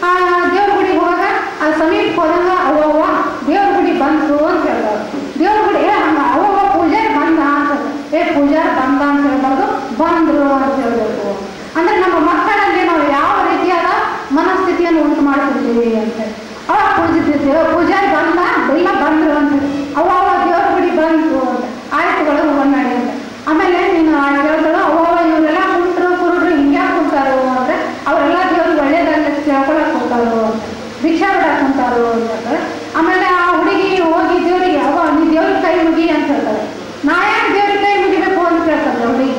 ಆ ದೇವ್ರ ಗುಡಿಗೆ ಹೋಗಾಗ ಆ ಸಮೀಪ ಹೋದಾಗ ಅವ್ವ ದೇವ್ರ ಗುಡಿ ಬಂತು ಅಂತ ಹೇಳ್ತಾರೆ. ದೇವ್ರ ಗುಡಿ ಹಂಗ ಅವ್ವ ಪೂಜಾರಿ ಬಂದ ಅಂತ. ಪೂಜಾರಿ ಬಂದ ಅಂತ ಹೇಳ್ಬಾರ್ದು, ಬಂದ್ರು ಅಂತ ಹೇಳ್ಬೇಕು. ಅಂದ್ರೆ ನಮ್ಮ ಮಕ್ಕಳಲ್ಲಿ ನಾವು ಯಾವ ರೀತಿಯಾದ ಮನಸ್ಥಿತಿಯನ್ನು ಉಂಟು ಮಾಡ್ತಿರ್ತೀವಿ ಅಂತ. ಅವಾಗ ಪೂಜಾರಿ ಬಂದ ಇಲ್ಲ ಬಂದ್ರು ಅಂತ. ಅವ್ವ ದೇವ್ರ ಗುಡಿ ಬಂತು ಅಂತ. ಆಯ್ತುಗಳು ಬಂದಾಡಿ ಅಂತ. ಆಮೇಲೆ ನೀನು ಹೇಳ್ತಾಳು, ಅವ್ವ ಇವರೆಲ್ಲ ಕುರುಡ್ರು ಹಿಂಗ್ಯಾಕೆ ಕುಂತಾರು ಅಂದ್ರೆ ಅವರೆಲ್ಲ ದೇವ್ರಿಗೆ ಒಳ್ಳೇದಾಗಲಿ ಕೇಳ್ಕೊಳಕ್ ಹೋಗ್ತಾರು ಅಂತ, ಭಿಕ್ಷಾ ಬಿಡಕ್ ಕುಂತಾರು ಅಂತ. ಆಮೇಲೆ ಆ ಹುಡುಗಿ ಹೋಗಿ ದೇವ್ರಿಗೆ ಅವ್ವ ನೀ ದೇವ್ರಿಗೆ ಕೈ ಮುಗಿ ಅಂತ ಹೇಳ್ತಾರೆ. ನಾ ಯಾಕೆ ದೇವ್ರಿಗೆ ಕೈ ಮುಗಿಬೇಕು ಅಂತ ಕೇಳ್ತಾರೆ ಹುಡುಗಿ.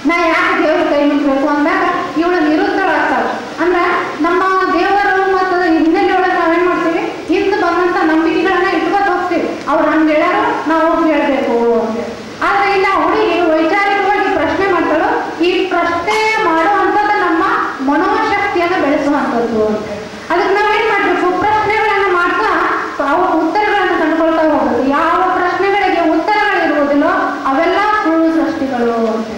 ನಾ ಯಾಕೆ ದೇವ್ರಿಗೆ ಕೈ ಮುಗಿಬೇಕು ಅಂದಾಗ ಇವಳು ನಿರುತ್ತರಾಗ್ತಾಳೆ. ಅಂದ್ರೆ ನಮ್ಮ ದೇವರು ಮತ್ತು ಹಿನ್ನೆಲೆಯೊಳಗೆ ನಾವೇನ್ ಮಾಡ್ತೀವಿ, ಹಿಂದೆ ಬಂದಂತ ನಂಬಿಕೆಗಳನ್ನ ಇಟ್ಕೊತ ಹೋಗ್ತೀವಿ. ಅವ್ರು ಹಂಗೆ ಹೇಳ್ಯಾರು ನಾವು ಹೇಳ್ಬೇಕು ಅಂತ. ಆದ್ರೆ ಇಲ್ಲ ಹುಡುಗಿ ವೈಚಾರಿಕವಾಗಿ ಪ್ರಶ್ನೆ ಮಾಡ್ತಾಳು. ಈ ಪ್ರಶ್ನೆ ಮಾಡುವಂಥದ್ದು ನಮ್ಮ ಮನೋಶಕ್ತಿಯನ್ನು ಬೆಳೆಸುವಂಥದ್ದು ಅಂತ. ಅದಕ್ಕೆ ನಾವೇನ್ ಮಾಡ್ಬೇಕು, ಪ್ರಶ್ನೆಗಳನ್ನ ಮಾಡ್ತಾ ಅವು ಉತ್ತರಗಳನ್ನು ಕಂಡುಕೊಳ್ತಾ ಹೋಗೋದು. ಯಾವ ಪ್ರಶ್ನೆಗಳಿಗೆ ಉತ್ತರಗಳಿರುವುದಿಲ್ಲೋ ಅವೆಲ್ಲ ಸುಳ್ಳು ಸೃಷ್ಟಿಗಳು ಅಂತ.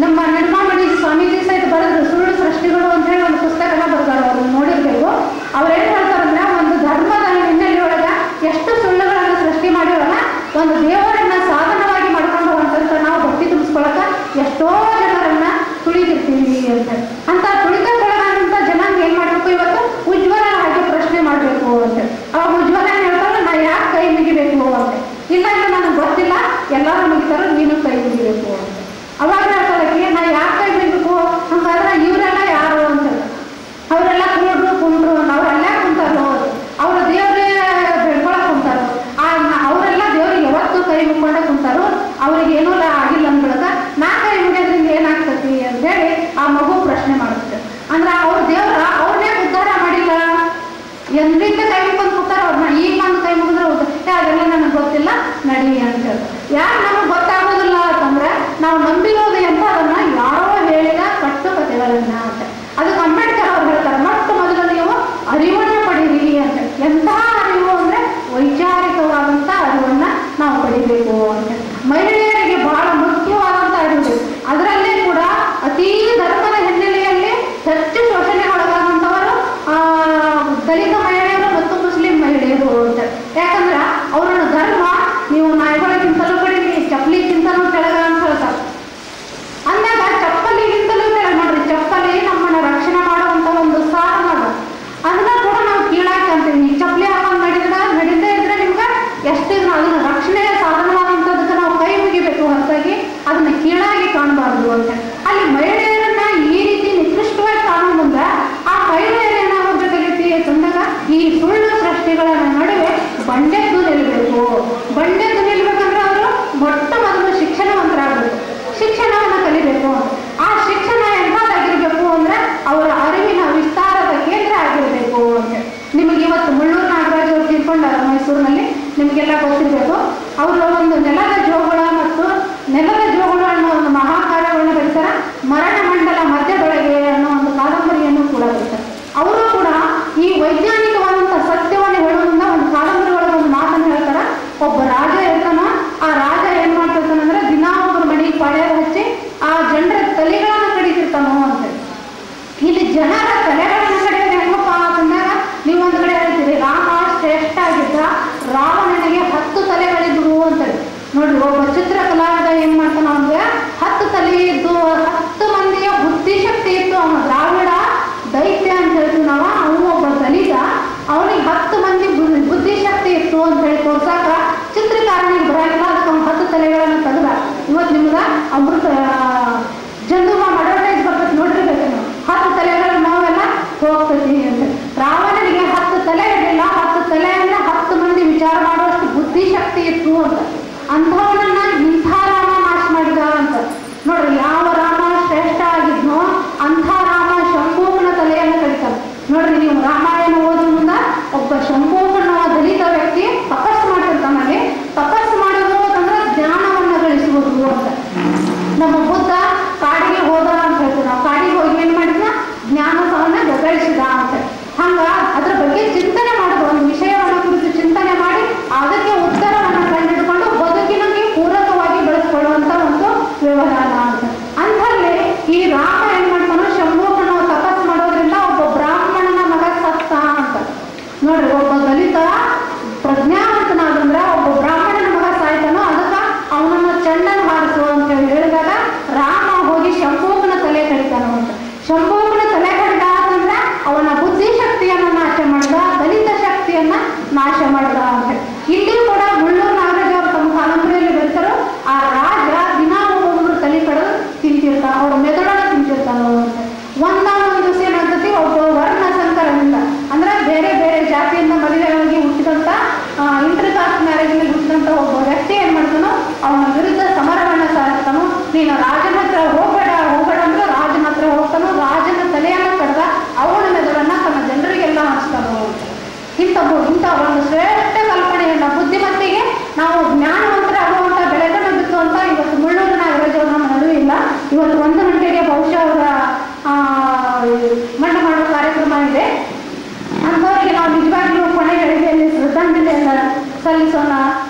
ನಮ್ಮ ನಿರ್ಮಾಮಣಿ ಸ್ವಾಮೀಜಿ ಸಹಿತ ಬರೆದ್ರು, ಸುಳ್ಳು ಸೃಷ್ಟಿಗಳು ಅಂತ ಹೇಳಿ ಒಂದು ಪುಸ್ತಕನ ಬರ್ತಾರೆ. ಅವ್ರನ್ನ ನೋಡಿರ್ಬೇಕು. ಅವ್ರೇನ್ ಹೇಳ್ತಾರಂದ್ರೆ, ಒಂದು ಧರ್ಮದ ಹಿನ್ನೆಲೆಯೊಳಗ ಎಷ್ಟು ಸುಳ್ಳುಗಳನ್ನ ಸೃಷ್ಟಿ ಮಾಡಿರೋಣ, ಒಂದು ದೇವರನ್ನ ಸಾಧನವಾಗಿ ಮಾಡ್ಕೊಂಡು ಹೊಂಟಂತ ನಾವು ಭಕ್ತಿ ತುಂಬಿಸ್ಕೊಳಕ ಎಷ್ಟೋ ಜನರನ್ನ ತುಳಿದಿರ್ತೀವಿ ಅಂತ. ಅಂತ ತುಳಿತಕ್ಕೊಳಗಾದಂತ ಜನಾಂಗ ಏನ್ ಮಾಡ್ಬೇಕು, ಇವತ್ತು ಉಜ್ವಲ ಹಾಗೆ ಪ್ರಶ್ನೆ ಮಾಡ್ಬೇಕು ಅಂತ. ಅವಾಗ ಉಜ್ವಲ ಏನ್ ಹೇಳ್ತಾರೋ, ನಾ ಯಾಕೆ ಕೈ ಮುಗಿಬೇಕು ಅಂತ. ಇಲ್ಲ ನನಗೆ ಗೊತ್ತಿಲ್ಲ, ಎಲ್ಲಾರು ಮುಗಿತಾರೋ ನೀನು ಕೈ ಮುಗಿಬೇಕು ಅಂತ. ಅವಾಗ ಹೇಳ್ತಾಳಕ್ಕೆ, ನಾ ಯಾಕೆ ಕೈ ಮುಗಿಬೇಕು ಹಂಗಾದ್ರೆ ಇವರೆಲ್ಲ ಯಾರು ಅಂತ. ಅವರೆಲ್ಲ ಕುಂಡ್ರು ಅವ್ರೆಲ್ಲ ಕುಂತಾರ ನಂಬಿರೋದು ಅಂತ ಅದನ್ನ ಯಾರೋ ಹೇಳಿದ ಕಟ್ಟುಕತೆಗಳನ್ನ ಅಂತ. ಅದಕ್ಕೆ ಅಂಬೇಡ್ಕರ್ ಅವ್ರು ಹೇಳ್ತಾರೆ, ಮೊಟ್ಟ ಮೊದಲು ನೀವು ಅರಿವನ್ನ ಪಡೀರಿ ಅಂತ. ಎಂತಹ ಅರಿವು ಅಂದ್ರೆ ವೈಚಾರಿಕವಾದಂತ ಅರಿವನ್ನ ನಾವು ಪಡಿಬೇಕು ಅಂತ. ಮಹಿಳೆಯರಿಗೆ ಬಹಳ ಮುಖ್ಯವಾದಂತ ಅರಿವು, ಅದರಲ್ಲೇ ಕೂಡ ಅತೀ ಧರ್ಮದ ಹಿನ್ನೆಲೆಯಲ್ಲಿ ಹೆಚ್ಚು ಶೋಷಣೆಗೊಳಗಾದಂಥವರು ದಲಿತ ಮಹಿಳೆಯರು ಮತ್ತು ಮುಸ್ಲಿಂ ಮಹಿಳೆಯರು ಅಂತ. ಯಾಕಂದ್ರೆ ಅವ್ರನ್ನ ಧರ್ಮ ನೀವು ನಾಯಿಗಳಿಗಿಂತಲೂ ಕಡಿಮೆ, ಚಪ್ಪಲಿಗಿಂತಲೂ ಕೆಳಗ ಅಂತ ಹೇಳ್ತಾರೆ. ಅಂದಾಗ ಚಪ್ಪಲಿಗಿಂತಲೂ ಕೆಳಗೆ ನೋಡ್ರಿ, ಚಪ್ಪಲಿ ನಮ್ಮನ್ನ ರಕ್ಷಣೆ ಮಾಡುವಂತ ಒಂದು ಸಾಧನ ಅದ. ಅದನ್ನ ಕೂಡ ನಾವು ಕೀಳಾಕಿ ಅಂತೀವಿ. ಚಪ್ಪಲಿ ಹಾಕೊಂಡು ನಡೀತಾ ಇದ್ರೆ ನಿಮ್ಗೆ ಎಷ್ಟಿದ್ರು ಅದನ್ನ ರಕ್ಷಣೆಯ ಸಾಧನವಾದಂಥದಕ್ಕೆ ನಾವು ಕೈ ಮುಗಿಬೇಕು ಹೊರತಾಗಿ ಅದನ್ನ ಕೀಳಾಗಿ ಕಾಣಬಾರ್ದು ಅಂತ. ಅಲ್ಲಿ ಮಹಿಳೆಯರನ್ನ ಈ ರೀತಿ ನಿಕೃಷ್ಟವಾಗಿ ಕಾಣೋ ಮುಂದೆ ಆ ಮಹಿಳೆಯರು ಏನಾಗಬೇಕಾಗೈತಿ ಅಂತಂದಾಗ ಈ ಸುಳ್ಳು ಸೃಷ್ಟಿಗಳ ನಡುವೆ ಬಂಡೆದ್ದು ನಿಲ್ಲಬೇಕು. ಬಂಡೆದ್ದು ನಿಲ್ಬೇಕಂದ್ರೆ ಅವರು ಮೊಟ್ಟ ಮೊದಲು ಶಿಕ್ಷಣವಂತರಾಗಬೇಕು, ಶಿಕ್ಷಣವನ್ನು ಕಲಿಬೇಕು. ಆ ಶಿಕ್ಷಣ ಎಂಥದ್ದಾಗಿರ್ಬೇಕು ಅಂದ್ರೆ ಅವರ ಅರಿವಿನ ವಿಸ್ತಾರದ ಕೇಂದ್ರ ಆಗಿರಬೇಕು ಅಂತ. ನಿಮಗೆ ಇವತ್ತು ಮುಳ್ಳೂರು ನಾಗರಾಜ್ ಅವರು ತಿಳ್ಕೊಂಡಾರ ಮೈಸೂರಿನಲ್ಲಿ, ನಿಮಗೆಲ್ಲ ಗೊತ್ತಿರಬೇಕು. ಅವರು ಒಂದು ನೆಲದ ಜೋಗುಳ ಮತ್ತು ನೆಲದ ಜೋಗುಳ ಅನ್ನೋ ಒಂದು ಮಹಾಕಾವ್ಯವನ್ನು ಬರೀತಾರೆ. ಮರಣ ಮಂಡಲ ಮಧ್ಯದೊಳಗೆ ಅನ್ನೋ ಒಂದು ಕಾದಂಬರಿಯನ್ನು ಕೂಡ ಬರೀತಾರೆ. ಅವರು ಕೂಡ ಈ ವೈಜ್ಞಾನಿಕವಾದಂಥ ಸತ್ಯವನ್ನು ಹೇಳೋದ್ರಿಂದ ಒಂದು ಕಾದಂಬರಿ ಒಳಗೆ ಒಂದು ಮಾತನ್ನು ಹೇಳ್ತಾರೆ. ಒಬ್ಬ ರಾಜ ಇರ್ತಾನ, ಆ ರಾಜ ಏನ್ ಮಾಡ್ತಿರ್ತಾನಂದ್ರೆ ದಿನಾ ಒಬ್ಬರ ಮನೆಗೆ ಪಾಳ್ಯ ಹಚ್ಚಿ ಆ ಜನರ ತಲೆಗಳನ್ನು ಕಡಿತಿರ್ತಾನೋ ಅಂತ. ಇಲ್ಲಿ ಜನರ ತಲೆಗಳನ್ನು ಕಡಿಯೋದು ಹೆಂಗಪ್ಪ ಅಂತಂದಾಗ ನೀವು ಒಂದು ಕಡೆ ಹೇಳ್ತೀರಿ ರಾಮ ಶ್ರೇಷ್ಠ ಆಗಿದ್ದ, ರಾವಣನಿಗೆ 10 ತಲೆಗಳಿದ್ವು ಅಂತೇಳಿ. ನೋಡ್ರಿ, ಒಬ್ಬ ಚಿತ್ರ ಕಲಾವಿದ ಏನ್ ಮಾಡ್ತಾನ ಅಂದ್ರೆ 10 ತಲೆ ಇದ್ದು 10 ಮಂದಿಯ ಬುದ್ಧಿಶಕ್ತಿ ಇತ್ತು. ಅವನ ದ್ರಾವಿಡ ದೈತ್ಯ ಅಂತ ಹೇಳ್ತೀವಿ ನಾವು, ಅವನು ಒಬ್ಬ ದಲಿತ, ಅವನಿಗೆ 10 ಮಂದಿ ಬುದ್ಧಿಶಕ್ತಿ ಇತ್ತು ಅಂತ ಹೇಳಿ ತೋರ್ಸಾಕ ಚಿತ್ರಕಾರನಿಗೆ ಬರಾಗಿಲ್ಲ. ಅದಕ್ಕೆ ಅವ್ನು 10 ತಲೆಗಳನ್ನು ತೆಗೆದ. ಇವತ್ತು ನಿಮ್ಗೆ ಅಮೃತ ಜಂಡುಮ ಅಡ್ವರ್ಟೈಸ್ ಬರ್ತದೆ ನೋಡಿರ್ಬೇಕು ನೀವು, 10 ತಲೆಗಳು ನಾವೆಲ್ಲ ಹೋಗ್ತೈತಿ ಅಂತ. ರಾವಣನಿಗೆ 10 ತಲೆ ಇರಲಿಲ್ಲ, 10 ತಲೆಯನ್ನ 10 ಮಂದಿ ವಿಚಾರ ಮಾಡುವಷ್ಟು ಬುದ್ಧಿಶಕ್ತಿ ಇತ್ತು ಅಂತ. ಅಂಥವನನ್ನ ಇಂಥ ರಾಮ ನಾಶ ಮಾಡಿದ ಅಂತ. ನೋಡ್ರಿ, ಯಾವ ರಾಮ ಶ್ರೇಷ್ಠ ಆಗಿದ್ನೋ ಅಂಥ ರಾಮ ಶಂಭೂಕನ ತಲೆಯನ್ನು ಕಡಿತಾನೆ. ನೋಡ್ರಿ, ನೀವು ರಾಮಾಯಣ ಓದೋದ್ರಿಂದ ಒಬ್ಬ ಶಂಭೂಕನ ದಲಿತ ವ್ಯಕ್ತಿ ತಪಸ್ಸು ಮಾಡ್ತಿರ್ತಾನಲ್ಲಿ. ತಪಸ್ಸು ಮಾಡೋದು ಅಂತಂದ್ರೆ ಜ್ಞಾನವನ್ನ ಗಳಿಸುವುದು ಅಂತ. ನಮ್ಮ ಬುದ್ಧ ಕಾಡಿಗೆ ಹೋದ ಅಂತ ಹೇಳ್ತೀವಿ ನಾವು. ಕಾಡಿಗೆ ಹೋಗಿ ಏನ್ ಮಾಡಿದ? ಜ್ಞಾನವನ್ನ ಗಳಿಸಿದ ಅಂತ. ಹಂಗ ಅದ್ರ ಬಗ್ಗೆ ಚಿಂತನೆ ಮಾಡೋದು, ಒಂದು ವಿಷಯವನ್ನು ಕುರಿತು ಚಿಂತನೆ ಮಾಡಿ ಅದಕ್ಕೆ ಉತ್ತರವನ್ನು ಕಂಡುಹಿಡ್ಕೊಂಡು ಬದುಕಿನಲ್ಲಿ ಪೂರಕವಾಗಿ ಬೆಳೆಸ್ಕೊಳ್ಳುವಂತ ಒಂದು ವ್ಯವಹಾರ ಅಂತ. ಅಂಥಲ್ಲಿ ಈ ರಾಮ ಏನ್ ಮಾಡ್ತಾನೋ, ಶಂಭೂಕನ ತಪಸ್ಸು ಮಾಡೋದ್ರಿಂದ ಒಬ್ಬ ಬ್ರಾಹ್ಮಣನ ಮಗ ಸತ್ತ ಅಂತ. ನೋಡ್ರಿ, ಒಬ್ಬ ದಲಿತ ಪ್ರಜ್ಞಾವಂತನಾದಂದ್ರೆ ಒಬ್ಬ ಬ್ರಾಹ್ಮಣನ ಮಗ ಸಾಯ್ತಾನೋ, ಅದಕ್ಕೆ ಅವನನ್ನು ಚಂಡನ ಹಾರಿಸು ಅಂತ ಹೇಳಿದಾಗ ರಾಮ ಹೋಗಿ ಶಂಭೂಕನ ತಲೆ ಕಡಿತಾನೋ ಅಂತ. ಶಂಭೂಕನ ತಲೆ ಕಡಿದ ಅಂತಂದ್ರೆ ಅವನ ಬುದ್ಧಿಶಕ್ತಿಯನ್ನ ನಾಶ ಮಾಡಿದ, ದಲಿತ ಶಕ್ತಿಯನ್ನ ನಾಶ ಮಾಡಿದ ಅಂತ. ಇಲ್ಲಿ ಕೂಡ ಮುಳ್ಳೂರು ನಾಗರಾಜ್ ಅವರು ತಮ್ಮ ಕಾದಂಬರಿಯಲ್ಲಿ ಬರೀತಾರೋ, ಆ ರಾಜ ದಿನ ಒಬ್ಬೊಬ್ರು ತಲೆ ಕಡಿದು ತಿಂತಿರ್ತಾನ, ಅವ್ರ ಮೆದುಳನ್ನ ತಿಂತಿರ್ತಾನೋ ಅಂತ. ಒಂದೊಂದು ದಿವಸ ಏನಾಗ್ತತಿ, ಒಬ್ಬ ವರ್ಣ ಸಂಕರದಿಂದ ಅಂದ್ರೆ ಬೇರೆ ಬೇರೆ ಜಾತಿಯಿಂದ ಮದುವೆಯಾಗಿ ಹುಟ್ಟಿದಂತ ಇಂಟರ್ಕಾಸ್ಟ್ ಮ್ಯಾರೇಜ್ನಲ್ಲಿ ಹುಟ್ಟಿದಂತ ಒಬ್ಬ ವ್ಯಕ್ತಿ ಏನ್ ಮಾಡ್ತಾನೋ, ಅವನ ವಿರುದ್ಧ ಸಮರವನ್ನ ಸಾರಿಸ್ತಾನೋ. ನೀನು ರಾಜನ ಹತ್ರ ಹೋಗಬೇಡ ಅಂದ್ರೆ ರಾಜನ ಹತ್ರ ಹೋಗ್ತಾನೋ, ರಾಜನ ತಲೆಯನ್ನ ಕಡ್ದ ಅವನ ಮೆದುಳನ್ನ ತನ್ನ ಜನರಿಗೆಲ್ಲ ಹಂಚ್ತಾನೋ. ಇಂಥ ಒಂದು ಶ್ರೇಷ್ಠ ಕಲ್ಪನೆಯನ್ನ ಬುದ್ಧಿಮತ್ತಿಗೆ ನಾವು ಜ್ಞಾನವಂತರಾಗುವಂತ ಬೆಳೆಗಳನ್ನು ಬಿತ್ತುವಂತ ಇವತ್ತು ಮುಳ್ಳೂರು ನಾಗರಾಜ್ ಅವರು ನಮ್ಮ ನಡುವೆ ಇಲ್ಲ. ಇವತ್ತು 1 ಗಂಟೆಗೆ ಬಹುಶಃ ಅವರ ಮಣ್ಣು ಮಾಡುವ ಕಾರ್ಯಕ್ರಮ ಇದೆ. ಅಂಥವರಿಗೆ ನಾವು ನಿಜವಾಗ್ಲೂ ಕೊನೆ ಗಳಿಗೆಯಲ್ಲಿ ಶ್ರದ್ಧಾಂಜಲಿಯನ್ನ ಸಲ್ಲಿಸೋಣ.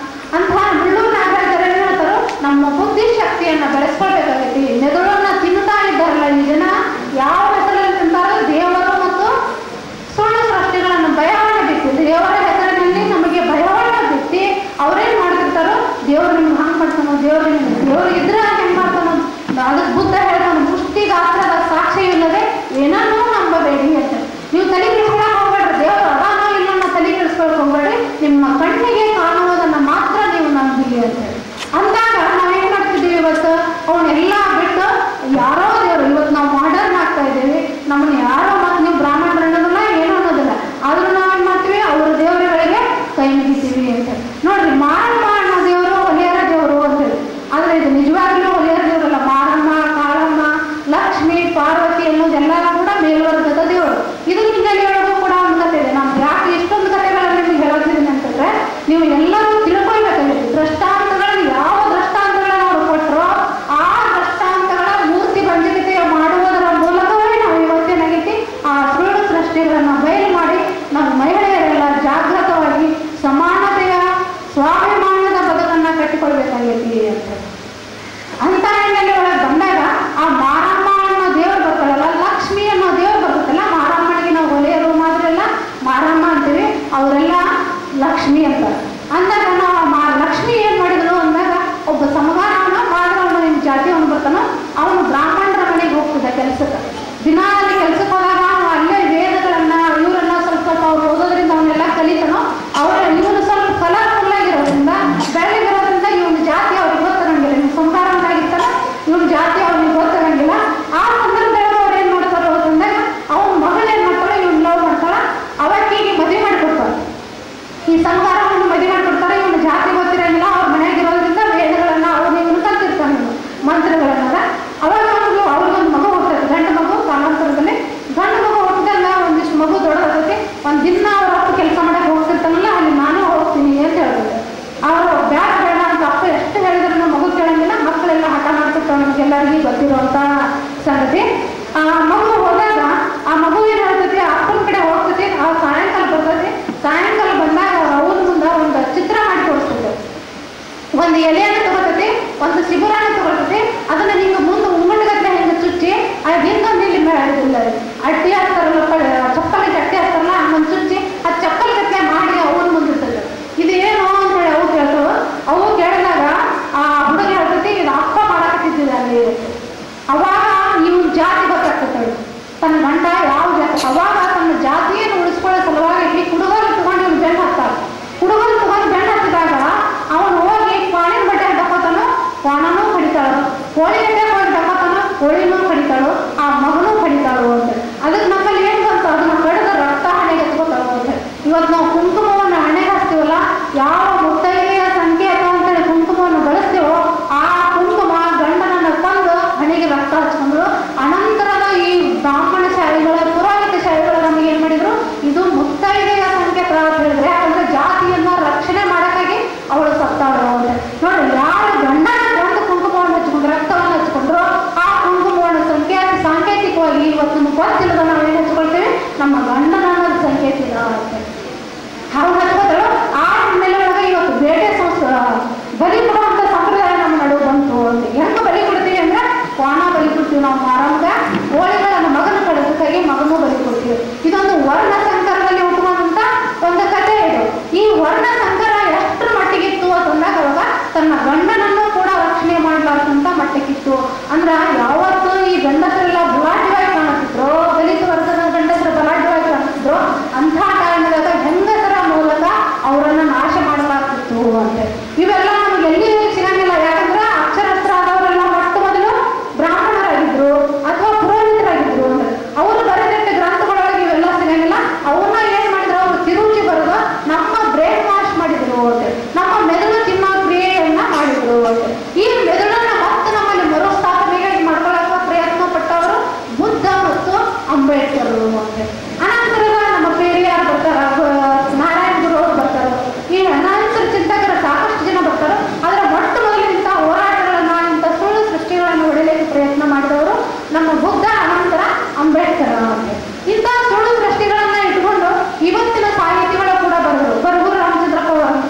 ಅಂತಹ ಮುಳ್ಳೂರು ನಾಗರಾಜರು ಏನ್ ಹೇಳ್ತಾರೋ, ನಮ್ಮ ಬುದ್ಧಿಶಕ್ತಿಯನ್ನ ಬೆಳೆಸ್ಕೊಳ್ಬೇಕಾಗೈತಿ. ಮೆದುಳನ್ನ ತಿನ್ನುತ್ತಾ ಇದ್ದಾರಲ್ಲ ಈ ಜನ, ಯಾವ ಹೆಸರಲ್ಲಿ ತಿಂತಾರೋ ದೇವರು ಮತ್ತು ಸುಳ್ಳು ಸೃಷ್ಟಿಗಳನ್ನು ಭಯವನ್ನು ಬಿತ್ತು. ದೇವರ ಹೆಸರಿನಲ್ಲಿ ನಮಗೆ ಭಯವನ್ನು ಬಿತ್ತಿ ಅವ್ರೇನ್ ಮಾಡ್ತಿರ್ತಾರೋ, ದೇವ್ರು ನಿಮ್ಗೆ ಹಂಗ್ ಮಾಡ್ತಾನೋ, ದೇವ್ರು ಇದ್ರೆ ಹೆಂಗ್ ಮಾಡ್ತಾನೋ. ಅದಕ್ಕೆ ಬುದ್ಧ ಹೇಳ್ತಾನೆ, ಮುಷ್ಟಿಗಾತ್ರದ ಸಾಕ್ಷಿ ಇಲ್ಲದೆ ಏನನ್ನೂ ನಂಬಬೇಡಿ ಅಂತ. ನೀವು ತಲೆ ಕೆಡಿಸ್ಕೊಳಕ್ ಹೋಗ್ಬೇಡ್ರಿ, ದೇವರು ಅದಾನೋ ಇಲ್ಲ ತಲೆ ಕೆಡಿಸ್ಕೊಳಕ್ ಹೋಗ್ಬೇಡಿ, ನಿಮ್ಮ ಕಣ್ಣಿಗೆ ಕಾಣುವುದನ್ನ ಮಾತ್ರ ನೀವು ನಂಬಿ ಅಂತ. ಅಂದಾಗ ನಾವೇನ್ ಮಾಡ್ತಿದ್ದೀವಿ ಇವತ್ತು, ಅವನ್ನೆಲ್ಲ ಬಿಟ್ಟು ಯಾರೋ ದೇವರು, ಇವತ್ತು ನಾವು ಮಾಡರ್ನ್ ಆಗ್ತಾ ಇದ್ದೀವಿ. ನಮ್ಮನ್ನ ಯಾರೋ ಮತ್ತೆ ನೀವು ಬ್ರಾಹ್ಮಣರು ಅನ್ನೋದಿಲ್ಲ, ಏನೋ ಅನ್ನೋದಿಲ್ಲ, ಆದ್ರೂ ನಾವೇನ್ ಮಾಡ್ತೀವಿ, ಅವ್ರ ದೇವರುಗಳಿಗೆ ಕೈ ಮುಗಿತೀವಿ ಅಂತ. ನೋಡ್ರಿ, ಮಾರಮ್ಮ ಅನ್ನೋ ದೇವರು ಹೊಲಿಯರ ದೇವರು ಅಂತೇಳಿ, ಆದ್ರೆ ಇದು ನಿಜವಾಗ್ಲೂ ಹೊಲಿಯರ ದೇವರಲ್ಲ. ಮಾರಮ್ಮ, ಕಾಳಮ್ಮ, ಲಕ್ಷ್ಮಿ, ಪಾರ್ವತಿ ಅನ್ನೋದೆಲ್ಲ ಕೂಡ ಮೇಲೆ ಬರ್ತಾನೋ ಅವನು ಬ್ರಾಹ್ಮಣರ ಮನೆಗೆ ಹೋಗ್ತಿದ್ದ ಕೆಲಸಕ್ಕೆ. ದಿನ ಅಲ್ಲಿ ಕೆಲಸಕ್ಕೆ ಹೋದಾಗ ಅಲ್ಲೇ ವೇದಗಳನ್ನ ಇವರೆಲ್ಲ ಸ್ವಲ್ಪ ಅವ್ರು ಓದೋದ್ರಿಂದ ಅವನ್ನೆಲ್ಲ ಕಲಿತಾನೋ ಇವನು ಸ್ವಲ್ಪ ಕಲರ್ಫುಲ್ ಆಗಿರೋದ್ರಿಂದ ಬೆಳಗಿರೋದ್ರಿಂದ ಇವನ ಜಾತಿ ಅವ್ರಿಗೆ ಗೊತ್ತಾಗಂಗಿಲ್ಲ. ಇವ್ನು ಸಂಸಾರ ಆಗಿರ್ತಾನ, ಇವನ ಜಾತಿ ಅವ್ರಿಗೆ ಗೊತ್ತಾಗಂಗಿಲ್ಲ. ಆ ಸಂದರ್ಭದಲ್ಲಿ ಅವ್ರು ಏನ್ ಮಾಡ್ತಾರೋ ಅಂತಂದಾಗ ಅವ್ನ ಮಗಳು ಏನ್ ಮಾಡ್ತಾಳೆ, ಇವ್ನು ಲವ್ ಮಾಡ್ತಾಳ, ಅವತ್ತಿಗೆ ಮದುವೆ ಮಾಡಿಕೊಡ್ತಾಳೆ. ಈ ಸಂಸಾರವನ್ನು ಮದುವೆ ಮಾಡಿಕೊಡ್ತಾರೆ. ಇವನು ಜಾತಿ ಗೊತ್ತಿರಂಗಿಲ್ಲ, ಅವ್ರ ಮನೆಯಾಗಿರೋದ್ರಿಂದ ವೇದಗಳನ್ನ ಅವ್ರು ಇವನು ಕಲ್ತಿರ್ತಾನೆ, ಮಂತ್ರಗಳನ್ನ. ಅವಾಗ ಅವ್ರಿಗೊಂದು ಮಗು ಹುಟ್ಟುತ್ತೆ, ಗಂಡು ಮಗು. ಕಾಲಾಂತರದಲ್ಲಿ ಗಂಡು ಮಗು ಹುಟ್ಟಿದಾಗ ಒಂದಿಷ್ಟು ಮಗು ದೊಡ್ಡದಾಗತ್ತೆ. ಒಂದ್ ದಿನ ಅವ್ರ ಅಪ್ಪ ಕೆಲಸ ಮಾಡಕ್ಕೆ ಹೋಗ್ತಿರ್ತಾನಲ್ಲ, ಅಲ್ಲಿ ನಾನು ಹೋಗ್ತೀನಿ ಅಂತ ಹೇಳಿದ್ರು. ಅವರು ಬ್ಯಾಡ ಬೇಡ ಅಂತ ಅಪ್ಪ ಎಷ್ಟು ಹೇಳಿದ್ರು ಮಗು ಕೇಳಂಗಿಲ್ಲ. ಮಕ್ಕಳೆಲ್ಲ ಹಠ ಮಾಡ್ತಿರ್ತಾವೆ, ನಮ್ಗೆಲ್ಲರಿಗೂ ಗೊತ್ತಿರುವಂತ ಸಂಗತಿ. ಆ ಮಗು ಹೋದಾಗ ಆ ಮಗು ಏನ್ ಹೇಳ್ತೈತಿ, ಅಪ್ಪನ ಕಡೆ ಹೋಗ್ತೈತಿ. ಆ ಸಾಯಂಕಾಲ ಬರ್ತೈತಿ. ಸಾಯಂಕಾಲ ಬಂದಾಗ ಅವ್ರ ಮುಂದೆ ಒಂದು ಚಿತ್ರ ಮಾಡಿ ತೋರಿಸ್ತೈತೆ. ಒಂದು ಎಲೆಯನ್ನು ತಗೊಳ್ತೈತಿ, ಒಂದು ಶಿಬಿರನ್ನು ತಗೊಳ್ತೈತಿ. ಅದನ್ನ ಹಿಂಗ ಮುಂದೆ ಉಮ್ಮಣ್ಗತ್ತೆ ಹಿಂಗ ಚುಚ್ಚಿ ಹಿಂದೊಂದು ಇಲ್ಲಿ ಅಟ್ಟಿ ಹಾಕ್ತಾರಲ್ಲ, ಚಪ್ಪಲಿಗೆ ಅಟ್ಟಿ ಹಾಕ್ತಾರಲ್ಲ, ಹಂಗೊಂದು ಚುಚ್ಚಿ ಅದು ಚಪ್ಪಲ್ ಗಟ್ಟಲೆ ಮಾಡಿ ಅವನ ಮುಂದಿರ್ತೈತೆ. ಇದು ಏನು ಅಂತ ಹೇಳಿ ಅವು ಕೇಳ್ತಾವ. ಅವು ಕೇಳಿದಾಗ ಆ ಹುಡುಗಿ ಹೇಳ್ತೈತಿ, ಇದು ಅಪ್ಪ ಮಾಡಕತ್ತಿದ್ದ ಅಲ್ಲಿ. ಅವಾಗ ಇವ್ನ ಜಾತಿ ಗೊತ್ತಾಗ್ತೈತೆ, ತನ್ನ ಗಂಡ ಯಾವ ಜಾತಿ. ಅವಾಗ ತನ್ನ ಜಾತಿಯನ್ನು ಉಳಿಸ್ಕೊಳ್ಳೋ ಸಲುವಾಗಿ ಇಲ್ಲಿ ಕುಡುಗಲು ತಗೊಂಡು ಇವ್ನು ಬೆನ್ನು ಹಾಕ್ತಾಳೆ. ಕುಡುಗಲು ತಗೊಂಡು ಬೆನ್ನು ಹತ್ತಿದಾಗ ಅವನು ಹೋಗಿ ಕ್ವಾಣಿನ ಬಟ್ಟೆ ಹಾಕೋತಾನು, ಕ್ವಾಣನೂ ಕಡಿತಾಳು. ಕೋಳಿ ಬಟ್ಟೆ ಹೋಗಿ ಹಾಕೋತಾನು, ಕೋಳಿನೂ ಕಡಿತಾಳು, ಆ ಮಗನೂ ಕಡಿತಾಳು ಅಂತ. ಅದಕ್ಕೆ ನಮ್ಮಲ್ಲಿ ಏನ್ ಬಂತು, ಅದನ್ನ ಕಡಿದ ರಕ್ತ ಹಣೆಗೆ ಎತ್ಕೋತಾಳು ಅಂತ. ಇವತ್ತು ನಾವು ಕುಂಕುಮವನ್ನು ಹಣೆಗೆ ಹಾಕ್ತೀವಲ್ಲ, ಯಾವ ಮುತ್ತೈದೆಯ ಸಂಕೇತ ಅಂತೇಳಿ ಕುಂಕುಮವನ್ನು ಬಳಸ್ತೀವೋ ಆ ಕುಂಕುಮ ಗಂಡನನ್ನು ತಂದು ಹಣೆಗೆ ರಕ್ತ ಹಚ್ಕೊಂಡ್ರು. ಅನಂತರದ ಈ ಬ್ರಾಹ್ಮಣ ಶಾಲೆಗಳ ಪುರೋಹಿತ ಶಾಲೆಗಳು ನಮಗೆ ಏನ್ ಮಾಡಿದ್ರು, ಇದು ಮುತ್ತೈದೆಯ ಸಂಕೇತ ಅಂತ ಹೇಳಿದ್ರೆ, ಯಾಕಂದ್ರೆ ಜಾತಿಯನ್ನ ರಕ್ಷಣೆ ಮಾಡಕ್ಕಾಗಿ ಅವಳು ಸತ್ತಾಳು ಅಂತ. ನೋಡಿ, ಯಾರು ಗಂಡನ ತಂದು ಕುಂಕುಮವನ್ನು ಹಚ್ಕೊಂಡ್ರು, ರಕ್ತವನ್ನು ಹಚ್ಕೊಂಡ್ರು, ಆ ಕುಂಕುಮವನ್ನು ಸಾಂಕೇತಿಕವಾಗಿ ಇವತ್ತು ನಮ್ಗೆ ಗೊತ್ತಿಲ್ಲದ ನಾವು ಏನ್ ಹಚ್ಕೊಳ್ತೇವೆ, ನಮ್ಮ ಗಂಡನ ಸಂಕೇತ ಅಂತ ಅವ್ರು ಹಚ್ಕೋದ್ರು. ಆ ಹಿನ್ನೆಲೆಯೊಳಗೆ ಇವತ್ತು ಬೇಟೆ ಬಲಿ ಕೊಡುವಂತ ಸಂಪ್ರದಾಯ ನಮ್ಮ ನಡುವೆ ಬಂತು ಅಂತ. ಹೆಂಗ ಬಲಿ ಕೊಡ್ತೀವಿ ಅಂದ್ರೆ, ಕ್ವಾಣ ಬಲಿ ಕೊಡ್ತೀವಿ ನಾವು ಮಾರಮ್ಗ, ಕೋಳಿಗಳನ್ನು ಮಗನ ಕಳೆದಕ್ಕಾಗಿ ಮಗನೂ ಬಲಿ ಕೊಡ್ತೀವಿ. ಇದೊಂದು ವರ್ಣ ಸಂಕರದಲ್ಲಿ ಹುಟ್ಟುವಂತ ಒಂದು ಕಥೆ ಇದು. ಈ ವರ್ಣ ಸಂಕರ ಎಷ್ಟರ ಮಟ್ಟಿಗಿತ್ತು ಅಂತಂದಾಗ ಅವಾಗ ತನ್ನ ಗಂಡನನ್ನು ಕೂಡ ರಕ್ಷಣೆ ಮಾಡಲಾರ್ದಂತ ಮಟ್ಟಕ್ಕಿತ್ತು. ಅಂದ್ರ ಯಾವತ್ತು ಈ ಗಂಡಸರೆಲ್ಲ ಬಲಾಢ್ಯವಾಗಿ ಕಾಣಿಸ್ತಿದ್ರು, ದಲಿತ ವರ್ಗದ ಗಂಡಸರು ಬಲಾಢ್ಯವಾಗಿ ಕಾಣಿಸ್ತಿದ್ರು, ಅಂಥ ಕಾರಣದಾಗ ಹೆಂಗಸರ ಮೂಲಕ ಅವರನ್ನ ನಾಶ ಮಾಡಲಾಗ್ತಿತ್ತು ಅಂತ. ಇವೆಲ್ಲ ನಮ್ಗೆ ಎಲ್ಲಿ ಸಿಗಂಗಿಲ್ಲ. ಯಾಕಂದ್ರೆ ಅಕ್ಷರಸ್ತ್ರ ಆದವರೆಲ್ಲ ಮೊಟ್ಟ ಮೊದಲು ಬ್ರಾಹ್ಮಣರಾಗಿದ್ರು ಅಥವಾ ಪುರೋಹಿತರಾಗಿದ್ರು ಅಂತ. ಅವರು ಬರೆದಿಟ್ಟ ಗ್ರಂಥಗಳೊಳಗೆ ಇವೆಲ್ಲ ಸಿಗಂಗಿಲ್ಲ. ಅವನ್ನ ಏನ್ ಮಾಡಿದ್ರು, ಅವರು ತಿರುಚಿ ಬರೆದು ನಮ್ಮ ಬ್ರೇನ್ ವಾಶ್ ಮಾಡಿದ್ರು ಅಂತ, ನಮ್ಮ ಮೆದುಳು ತಿನ್ನೋ ಕ್ರಿಯೆಯನ್ನ ಮಾಡಿದ್ರು ಅಂತ. ಈ ಮೆದುಳನ್ನ ಮತ್ತೆ ನಮ್ಮಲ್ಲಿ ಮರುಸ್ಥಾಪನೆಗಾಗಿ ಮಾಡ್ಕೊಳ್ಳುವ ಪ್ರಯತ್ನ ಪಟ್ಟವರು ಬುದ್ಧ ಮತ್ತು ಅಂಬೇಡ್ಕರ್ ಅಂತ. ಅನಂತರದ ನಮ್ಮ ಪೇರಿಯಾರ್ ಬರ್ತಾರ, ನಾರಾಯಣ ಗುರು ಅವರು ಬರ್ತಾರ, ಈ ಅನಂತರ ಚಿಂತಕರ ಸಾಕಷ್ಟು ಜನ ಬರ್ತಾರ. ಅದರ ಮೊಟ್ಟ ಮೊದಲು ಇಂಥ ಹೋರಾಟಗಳನ್ನ, ಇಂಥ ಸುಳ್ಳು ಸೃಷ್ಟಿಗಳನ್ನು ಹೊಡೆಯಲಿಕ್ಕೆ ಪ್ರಯತ್ನ ಮಾಡಿದವರು ನಮ್ಮ ಬುದ್ಧ, ಅನಂತರ ಅಂಬೇಡ್ಕರ್ ಅಂತ. ಇಂಥ ಸುಳ್ಳು ಸೃಷ್ಟಿಗಳನ್ನ ಇಟ್ಕೊಂಡು ಇವತ್ತಿನ ಸಾಹಿತಿಗಳು ಕೂಡ ಬರೆದರು. ಬರಗೂರು ರಾಮಚಂದ್ರ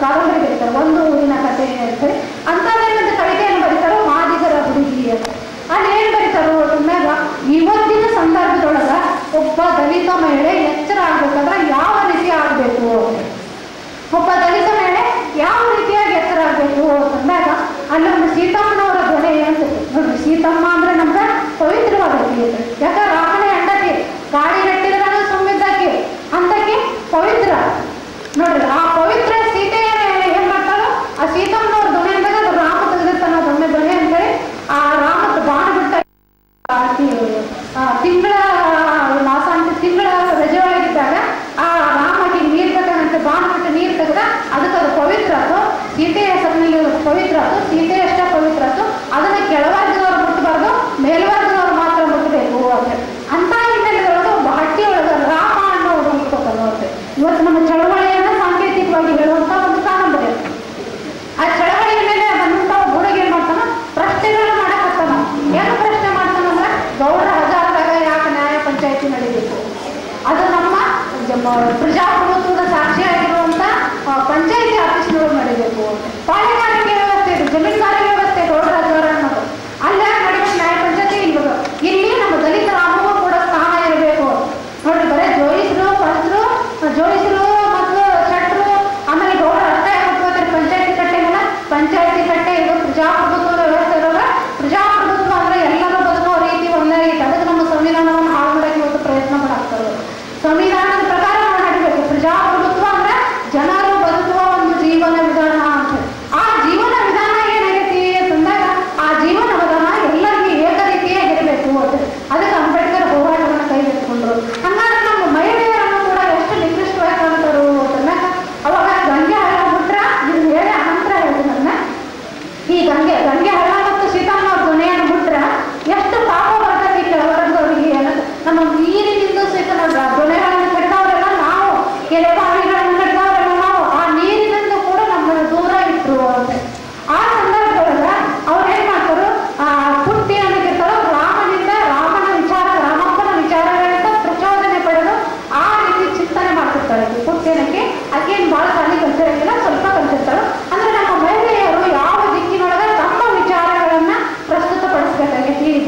ಕಾದಂಬರಿ ಬರೀತಾರೆ, ಒಂದು ಊರಿನ ಕಥೆ ಹೇಳ್ತಾರೆ. ಅಂತದೇನಂತ ಕವಿತೆಯನ್ನು ಬರೀತಾರೋ, ಮಾದಿಗರ ಹುಡುಗಿ ಅಂತ. ಅಲ್ಲಿ ಏನ್ ಬರೀತಾರೋ ಅಂದಾಗ, ಇವತ್ತಿನ ಸಂದರ್ಭದೊಳಗ ಒಬ್ಬ ದಲಿತ ಮಹಿಳೆ ಎಚ್ಚರ ಆಗ್ಬೇಕಾದ್ರೆ ಯಾವ ರೀತಿ ಆಗ್ಬೇಕು, ಒಬ್ಬ ದಲಿತ ಮಹಿಳೆ ಯಾವ ರೀತಿಯಾಗಿ ಎಚ್ಚರ ಆಗ್ಬೇಕು ಅಂತಂದಾಗ ಅಲ್ಲೊಂದು ಸೀತಮ್ಮನವರ ಧ್ವನಿ ಅಂತ ನೋಡ್ರಿ. ಸೀತಮ್ಮ ಅಂದ್ರೆ ನಮ್ಗೆ ಪವಿತ್ರವಾದಕ್ಕೆ, ಯಾಕಂದ್ರೆ ರಾಮನ ಹೆಂಡತಿ, ಗಾಡಿ ಗಟ್ಟಿದ್ರೂ ಸುಮ್ಮಿದ್ದಾಕಿ ಅಂತಕ್ಕೆ ಪವಿತ್ರ ನೋಡ್ರಿ. ಆ ಪವಿತ್ರ ಸೀತೆ ಏನ್ ಮಾಡ್ತಾರೋ, ಆ ಸೀತಮ್ಮನವ್ರ ಧ್ವನಿ ಅಂದಾಗ ಅದು ರಾಮ ತೆಗೆದಿರ್ತಾನ ಧ್ವನಿ ಅಂತೇಳಿ ಆ ರಾಮ ಬಾಣ ಬಿಟ್ಟ ತಿಂಗಳ ಮಾಸ ಅಂತ ತಿಂಗಳ ರಜೆ ಒಳಗಿದ್ದಾಗ ಆ ರಾಮಗೆ ನೀರು ತಗೊಂಡಂತೆ ಬಾಣ ಬಿಟ್ಟು ನೀರು ತೆಗೆದ ಅದಕ್ಕೆ ಅದು ಪವಿತ್ರ ಆಯ್ತು. ಸೀತೆಯ ಹೆಸರಿನಲ್ಲಿ ಪವಿತ್ರ ಆಯ್ತು, ಸೀತೆ ಅಷ್ಟೇ ಪವಿತ್ರ ಆಯ್ತು. ಅದನ್ನ ಕೆಳವರ್ಗದವ್ರು ಮುಟ್ಟಬಾರ್ದು, ಮೇಲ್ವರ್ಗದವ್ರು ಮಾತ್ರ ಮುಟ್ಟಬೇಕು ಅಂತ. ಅಂತ ಹಿನ್ನೆಲೆದೊಳಗೆ ಒಬ್ಬ ಹಟ್ಟಿಯೊಳಗೆ ರಾಮ ಅನ್ನೋ ಹುಡುಕೋತಾರೆ. ಇವತ್ತು ನಮ್ಮ ಚಳವಳಿಯನ್ನ ಸಾಂಕೇತಿಕವಾಗಿ ಹೇಳುವಂತ ಒಂದು ಕಾದಂಬರಿ. ಆ ಚಳವಳಿಯ ಮೇಲೆ ಬಂದಂತ ಹುಡುಗ ಏನ್ ಮಾಡ್ತಾನ, ಪ್ರಶ್ನೆಗಳನ್ನ ಮಾಡಕತ್ತಾನ. ಏನು ಪ್ರಶ್ನೆ ಮಾಡ್ತಾನಂದ್ರೆ, ಗೌಡ ಹಜಾರದಾಗ ಯಾಕೆ ನ್ಯಾಯ ಪಂಚಾಯತಿ ನಡೀಬೇಕು, ಅದು ನಮ್ಮ ಪ್ರಜಾಪ್ರಭುತ್ವದ ಸಾಕ್ಷಿಯಾಗಿರುವಂತ ಪಂಚಾಯತಿ ಆಫೀಸ್ನೊಳಗೆ ನಡೀಬೇಕು. ಪಾಳೆಗಾರಿಕೆ ವ್ಯವಸ್ಥೆ ಇದೆ, ಜಮೀನುಗಾರಿಕೆ ವ್ಯವಸ್ಥೆ ಗೌಡ ಹಜಾರ ಅನ್ನೋದು ಅಲ್ಲೇ ನಡೀಬೇಕು ನ್ಯಾಯ ಪಂಚಾಯತಿ ಇರ್ಬೇಕು. ಇಲ್ಲಿ ನಮ್ಮ ದಲಿತ ರಾಮಗೂ ಕೂಡ ಸ್ಥಾನ ಇರಬೇಕು. ನೋಡ್ರಿ, ಬರೇ ಜೋಯಿಸರು, ಪಂಚರು, ಜೋಯಿಸರು ಮತ್ತು ಶೆಟ್ರು, ಆಮೇಲೆ ಗೌಡ ಅಷ್ಟೇ ಪಂಚಾಯತಿ ಕಟ್ಟೆಗೆಲ್ಲ. ಪಂಚಾಯತಿ ಕಟ್ಟೆ ಇದು ಪ್ರಜಾಪ್ರಭುತ್ವದ ವ್ಯವಸ್ಥೆ ಇರೋದ. ಪ್ರಜಾಪ್ರಭುತ್ವ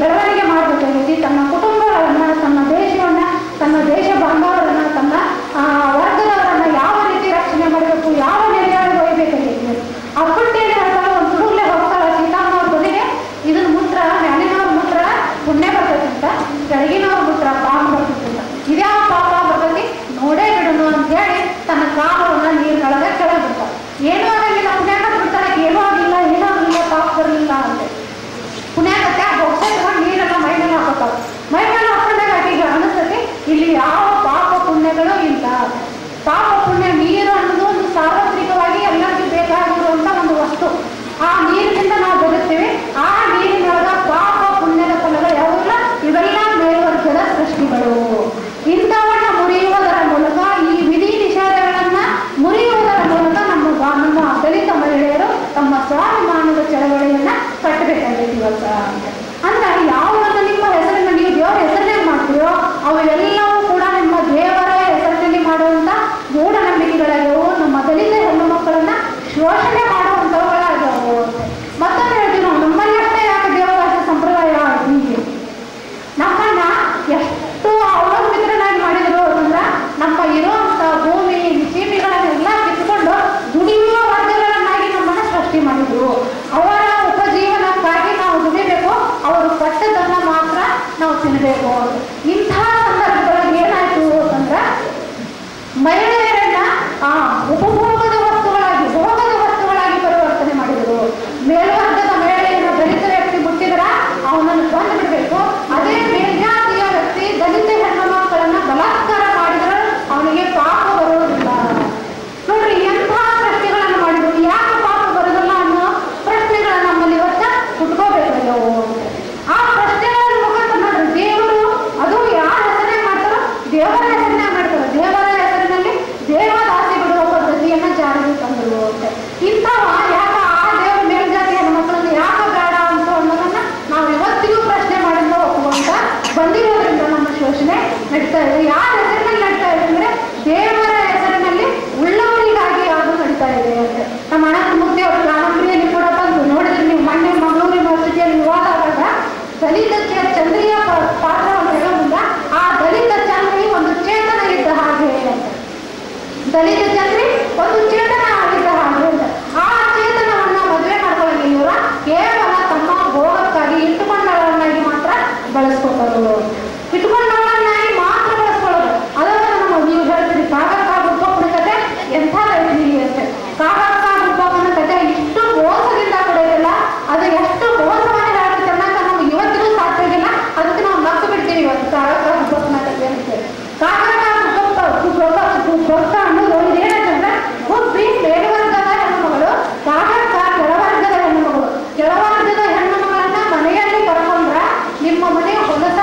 ಬೆಳವಣಿಗೆ ಮಾಡಬೇಕಾಗೈತಿ. ತನ್ನ ಕುಟುಂಬಗಳನ್ನ, ತನ್ನ ದೇಶವನ್ನ, ತನ್ನ ದೇಶ ಬಾಂಧವರನ್ನ, ತನ್ನ ವರ್ಗದವರನ್ನ ಯಾವ ರೀತಿ ರಕ್ಷಣೆ ಮಾಡಬೇಕು, ಯಾವ ನೆಲೆಯಾಗಿ ಒಯ್ಬೇಕಾಗೈತಿ. ಅಪ್ಪಟ್ಟೇನೆ ಹೇಳ್ತಾಳ, ಒಂದು ತುಡುಗ್ಲೆ ಹೋಗ್ತಾಳ ಸೀತಾಮ್ಮವ್ರ ಬದಿಗೆ, ಇದನ್ನ ಮುತ್ರ ಮ್ಯಾಲಿನವ್ರ ಮುತ್ರ ಪುಣ್ಯ ಬರ್ತೈತಂತ, ಕೆಳಗಿನವ್ರ ಮುತ್ರ ಪಾಪ ಬರ್ತೈತಂತ. ಇದ್ಯಾವ ಪಾಪ ಬರ್ತೈತಿ ನೋಡೇ ಬಿಡೋಣ ಅಂತ ಹೇಳಿ ತನ್ನ ಕಾಲವನ್ನ ನೀರಿನೊಳಗೆ ಕೆಳಗೆ ಬಿಡ್ತಾಳ. ಏನೂ ಆಗಂಗಿಲ್ಲ, ಪುಣ್ಯಾಕ ಬಿಡ್ತಾಳೆ, ಏನೂ ಆಗಿಲ್ಲ, ಏನೂ ಆಗಲಿಲ್ಲ, ಪಾಪ ಬರಲಿಲ್ಲ ಅಂತ. ಪುಣ್ಯಾಕತ್ತೆ ಆ ಬೊಕ್ಸೆ ತಗೊಂಡು ನೀರೆಲ್ಲ ಮೈ ಮೇಲೆ ಹಾಕೋತಾವ. ಮೈ ಮೇಲೆ ಹಾಕೊಂಡಾಗ ಆಕೆಗೆ ಅನಿಸ್ತತಿ ಇಲ್ಲಿ ಯಾವ ಪಾಪ ಪುಣ್ಯಗಳು ಇಲ್ಲ. ಪಾಪ ಪುಣ್ಯ ನೀರು ಅನ್ನೋದು ಒಂದು ಸಾರ್ವತ್ರಿಕವಾಗಿ ಎಲ್ಲರಿಗೂ ಬೇಕಾಗಿರುವಂತ ಒಂದು ವಸ್ತು. ಆ ನೀರಿನಿಂದ ನಾವು ಬದುಕ್ತೀವಿ. ಆ ನೀರಿನೊಳಗ ಪಾಪ ಪುಣ್ಯದ ಫಲಗಳು ಯಾವಿಲ್ಲ. ಇವೆಲ್ಲ ಮೇಲ್ವರ್ಗದ ಸೃಷ್ಟಿಗಳು. ಇಂಥವನ್ನ ಮುರಿಯುವುದರ ಮೂಲಕ, ಈ ವಿಧಿ ನಿಷೇಧಗಳನ್ನ ಮುರಿಯುವುದರ ಮೂಲಕ ನಮ್ಮ ದಲಿತ ಮಹಿಳೆಯರು ತಮ್ಮ ಸ್ವಾಭಿಮಾನದ ಚಳವಳಿಯನ್ನ ಕಟ್ಟಬೇಕಾಗೈತಿ ಇವತ್ತ. ಅಂದ್ರೆ ಯಾವುದನ್ನ ನಿಮ್ಮ ಹೆಸರಿನ ನೀವು ದೇವರ ಹೆಸರಿನಲ್ಲಿ ಮಾಡ್ತೀರೋ ಅವೆಲ್ಲವೂ ಕೂಡ ನಿಮ್ಮ ದೇವರ ಹೆಸರಿನಲ್ಲಿ ಮಾಡುವಂತ ಮೂಢನಂಬಿಕೆಗಳಾಗ್ಯವು. ನಮ್ಮ ದಲಿತ ಹೆಣ್ಣು ಮಕ್ಕಳನ್ನ ಶೋಷಣೆ ಮಾಡುವಂಥವುಗಳಾಗ್ಯವು. ಮತ್ತೊಂದು ಹೇಳ್ತೀವಿ ನಾವು, ನಮ್ಮಲ್ಲಿ ಅಷ್ಟೇ ಯಾಕೆ ದೇವದಾಸ ಸಂಪ್ರದಾಯ ಹೀಗೆ ನಮ್ಮನ್ನ ಎಷ್ಟು ಅವಲಂಬಿತರನ್ನಾಗಿ ಮಾಡಿದ್ರು ಅಂತಂದ್ರೆ, ನಮ್ಮ ಇರುವಂತ ಭೂಮಿ ಚೀಟಿಗಳನ್ನೆಲ್ಲ ಕಿತ್ಕೊಂಡು ದುಡಿಯುವ ವರ್ಗಗಳನ್ನಾಗಿ ನಮ್ಮನ್ನ ಸೃಷ್ಟಿ ಮಾಡಿದ್ರು. ಅವರ ಉಪಜೀವನಕ್ಕಾಗಿ ನಾವು ದುಡಿಬೇಕು, ಅವರು ಪಟ್ಟದನ್ನ ಮಾತ್ರ ನಾವು ತಿನ್ನಬೇಕು. ಇಂಥ ಸಂದರ್ಭದಲ್ಲಿ ಏನಾಯ್ತು ಅಂತಂದ್ರೆ, ಮಹಿಳೆಯರನ್ನ ಉಪಭೋಗದ ವಸ್ತುಗಳಾಗಿ, ಭೋಗದ ವಸ್ತುಗಳಾಗಿ ಪರಿವರ್ತನೆ ಮಾಡಿದರು. ಮೇಲ್ವರ್ಗದ ಮಹಿಳೆಯನ್ನು ದಲಿತ ವ್ಯಕ್ತಿ ಮುಟ್ಟಿದ್ರ ಅವನನ್ನು ಬಂದು ಬಿಡಬೇಕು. ಅದೇ ಮೇಲ್ಜಾತಿಯ ವ್ಯಕ್ತಿ ದಲಿತ ಹೆಣ್ಣು ಮಕ್ಕಳನ್ನ ಬಲಾತ್ಕಾರ ಮಾಡಿದ್ರೆ ಅವನಿಗೆ ಪಾಪ ಬರುವುದಿಲ್ಲ. ನೋಡ್ರಿ ಎಂಥ ಪ್ರಶ್ನೆಗಳನ್ನು ಮಾಡಿದ್ರು. ಯಾಕೆ ಪಾಪ ಬರೋದಿಲ್ಲ ಅನ್ನೋ ಪ್ರಶ್ನೆಗಳನ್ನ ನಮ್ಮಲ್ಲಿ ಇವತ್ತ ಹುಟ್ಕೋಬೇಕಾಗ್ಯವು. ಆ ಪ್ರಶ್ನೆಗಳ ಮುಖಾಂತರ ನೋಡ್ರಿ, ದೇವರು ಅದು ಯಾರ ಹೆಸರೇ ಮಾಡ್ತಾರೋ ದೇವರ ಹೆಸರನ್ನೇ ಮಾಡ್ತಾರೆ. ದೇವರ ಹೆಸರಿನಲ್ಲಿ ದೇವದಾಸಿ ಬಿಡುವ ಪದ್ಧತಿಯನ್ನ ಜಾರಿಗೆ ತಂದರು ಅಂತ. ಇಂಥವ ಯಾಕ ಆ ದೇವರ ಮೇಲ್ಜಾತಿ ಹೆಣ್ಣು ಮಕ್ಕಳನ್ನು ಯಾಕೆ ಬೇಡ ಅಂತ ಅನ್ನೋದನ್ನ ನಾವು ಇವತ್ತಿಗೂ ಪ್ರಶ್ನೆ ಮಾಡಿದ ಒಪ್ಪುವಂತ ಬಂದಿರೋದ್ರಿಂದ ನಮ್ಮ ಶೋಷಣೆ ನಡೀತಾ ಇದೆ. ಯಾರ ಹೆಸರಿನಲ್ಲಿ ನಡೀತಾ ಇದೆ ಅಂದ್ರೆ ದೇವರ ಹೆಸರಿನಲ್ಲಿ ಉಳ್ಳವರಿಗಾಗಿ ಅದು ನಡೀತಾ ಇದೆ ಅಂತ. ನಮ್ಮ ಅನಂತ ಮೂರ್ತಿ ಅವರು ರಾಮಪ್ರಿಯಲ್ಲಿ ಕೂಡ ಬಂದು ನೋಡಿದ್ರೆ ನೀವು ಮೊನ್ನೆ ಮಂಗಳೂರು ಯೂನಿವರ್ಸಿಟಿಯಲ್ಲಿ ವಿವಾದ ಆದಾಗ ದಲಿತ ಚಂದ್ರಿಯ ಪಾತ್ರವನ್ನು ಹೇಳೋದ್ರಿಂದ ಆ ದಲಿತ ಚಂದ್ರಿ ಒಂದು ಚೇತನ ಇದ್ದ ಹಾಗೆ ಅಂತ. ದಲಿತ ಚಂದ್ರಿ ಒಂದು ಚೇತನ ಆಗಿದ್ದ ಹಾಗೆ ಅಂತ. ಆ ಚೇತನವನ್ನ ಮದುವೆ ಮಾಡ್ಕೊಳ್ಳಿ ಇವರ ಕೇವಲ ತಮ್ಮ ಭೋಗಕ್ಕಾಗಿ ಇಟ್ಟುಕೊಂಡವರನ್ನಾಗಿ ಮಾತ್ರ ಬಳಸ್ಕೊತಾರೆ. ಇಟ್ಟುಕೊಂಡವರನ್ನಾಗಿ ಮಾತ್ರ ಬಳಸ್ಕೊಳ್ಳೋದು. ಅದನ್ನ ನಮ್ಮ ನೀವು ಹೇಳ್ತೀರಿ ಕಾಗಕ್ಕ ಗುಬ್ಬಪ್ಪನ ಕತೆ ಎಂಥದೈತಿ ಅಂತ. ಕಾಗಕ್ಕ ಗುಬ್ಬಪ್ಪನ ಕತೆ ಇಷ್ಟು ಮೋಸದಿಂದ ಕೊಡೋದಿಲ್ಲ, ಅದು ಎಷ್ಟು ಮೋಸವಾಗಿ ಹೇಳೋದು ಚೆನ್ನಾಗ ನಮ್ಗೆ ಇವತ್ತಿಗೂ ಸಾಧ್ಯವಿಲ್ಲ. ಅದಕ್ಕೆ ನಾವು ಮರ್ತು ಬಿಡ್ತೀವಿ ಇವತ್ತು ಕಾಗಕ್ಕ ಗುಬ್ಬಪ್ಪನ ಕತೆ ಅಂತ. ಕಾಗಕ್ಕ ಗುಬ್ಬಪ್ಪ ಅನ್ನೋದು ಏನಂತಂದ್ರೆ, ಗುಬ್ಬಿ ಮೇಲ್ವರ್ಗದ ಹೆಣ್ಣುಮಗಳು, ಕಾಗಕ್ಕ ಕೆಳವರ್ಗದ ಹೆಣ್ಣುಮಗಳು. ಕೆಳವರ್ಗದ ಹೆಣ್ಣುಮಗಳನ್ನ ಮನೆಯಲ್ಲಿ ಕರ್ಕೊಂಡ್ರ ನಿಮ್ಮ ಮನೆ ಹೊಲಸ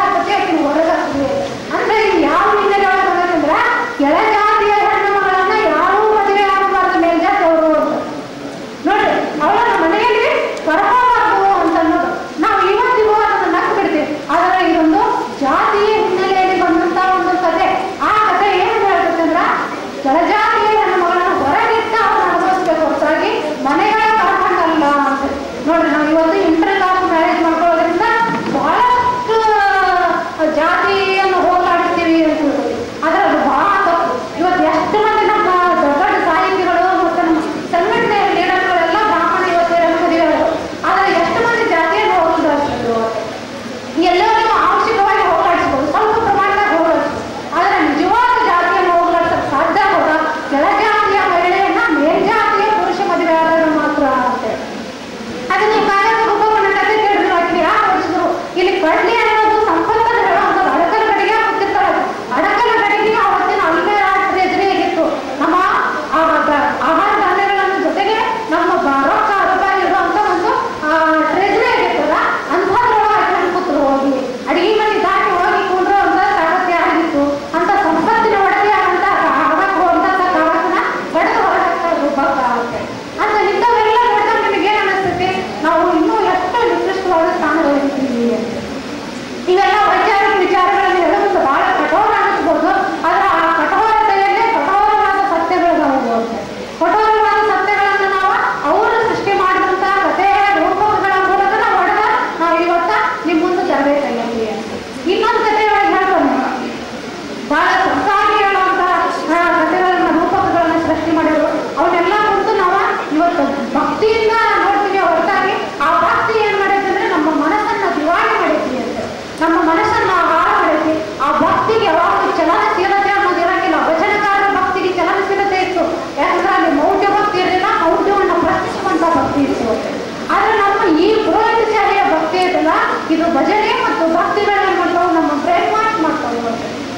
ಮತ್ತು ಭಕ್ತಿಗಳು ಏನ್ ಮಾಡ್ತಾವೆ, ನಮ್ಮ ಬ್ರೇಕ್ ವಾಶ್ ಮಾಡ್ತಾವೆ.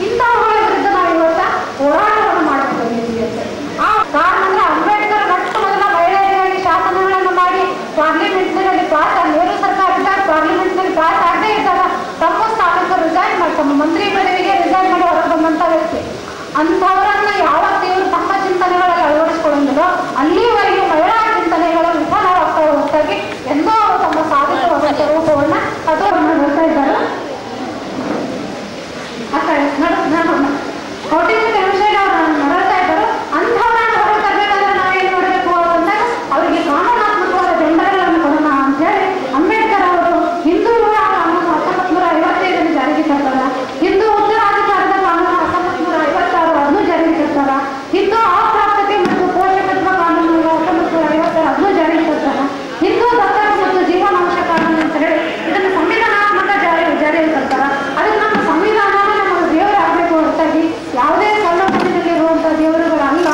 ಇಂಥವುಗಳ ವಿರುದ್ಧ ನಾವು ಇವತ್ತ ಹೋರಾಟವನ್ನು ಮಾಡಬೇಕಾಗಿದೆ. ಆ ಕಾರಣ ಅಂದ್ರೆ ಅಂಬೇಡ್ಕರ್ ಮೊಟ್ಟ ಮೊದಲ ಮಹಿಳೆಯರಿಗಾಗಿ ಶಾಸನಗಳನ್ನು ಮಾಡಿ ಪಾರ್ಲಿಮೆಂಟ್ನಲ್ಲಿ ಪಾಸ್ ನೆಹರು ಸರ್ಕಾರ ಇದ್ದಾಗ ಪಾರ್ಲಿಮೆಂಟ್ನಲ್ಲಿ ಪಾಸ್ ಆಗದೆ ಇದ್ದಾಗ ತಮ್ಮ ಸ್ಥಾನಕ್ಕೆ ರಿಸೈನ್ ಮಾಡಿ ತಮ್ಮ ಮಂತ್ರಿ ಪದವಿಗೆ ರಿಸೈನ್ ಮಾಡಿ ಹೊರಗೆ ಬಂದಂತ ವ್ಯಕ್ತಿ. ಅಂಥವರನ್ನ ಯಾವತ್ತು ಇವರು ತಮ್ಮ ಚಿಂತನೆಗಳಲ್ಲಿ ಅಳವಡಿಸಿಕೊಳ್ಳುವುದಿಲ್ಲೋ ಅಲ್ಲಿವರೆಗೂ ಮಹಿಳಾ ಚಿಂತನೆಗಳ ವಿಫಲವಾಗ್ತಾ ಹೊರತಾಗಿ ಎಂದೋ ಅವರು ತಮ್ಮ ಸಾಧಿಸುವಂತ ರೂಪವನ್ನ ಅದನ್ನು ನೋಡ್ತಾ ಇದ್ದಾರೆ. ಕೌಟಿಲ್ಯ ವಿಷಯ ಅವರು ನಡೆಸ್ತಾ ಇದ್ದರು. ಅಂಥವ್ರನ್ನ ಹೊರಗೆ ತರಬೇಕಾದ್ರೆ ನಾವೇನ್ ಮಾಡಬೇಕು ಅಂದಾಗ ಅವರಿಗೆ ಕಾನೂನಾತ್ಮಕವಾದ ಬೆಂಬಲಗಳನ್ನು ಕೊಡೋಣ ಅಂತ ಹೇಳಿ ಅಂಬೇಡ್ಕರ್ ಅವರು ಹಿಂದೂ ವಿವಾಹ ಕಾನೂನು 1955 ಜಾರಿಗೆ ತರ್ತಾರ. ಹಿಂದೂ ಉತ್ತರಾಧಿಕಾರದ ಕಾನೂನು 1956 ಅದನ್ನು ಜಾರಿಗೆ ತರ್ತಾರ. ಹಿಂದೂ ಅಪ್ರಾಪ್ತತೆ ಮತ್ತು ಪೋಷಕತ್ವ ಕಾನೂನು 1956 ಅದನ್ನು ಜಾರಿಗೆ ತರ್ತಾರ. ಹಿಂದೂ ದತ್ತಕ ಮತ್ತು ಜೀವನಾಂಶ ಕಾನೂನು ಅಂತ ಹೇಳಿ ಇದನ್ನು ಸಂವಿಧಾನಾತ್ಮಕ ಜಾರಿಗೆ ತರ್ತಾರ. ಅದಕ್ಕೆ ನಮ್ಮ ಸಂವಿಧಾನವೇ ನಮ್ಮ ದೇವರಾಗಬೇಕು ಹೊರತಾಗಿ ಯಾವುದೇ ಸಣ್ಣ ಮನೆಯಲ್ಲಿರುವಂಥ ದೇವರುಗಳಲ್ಲ.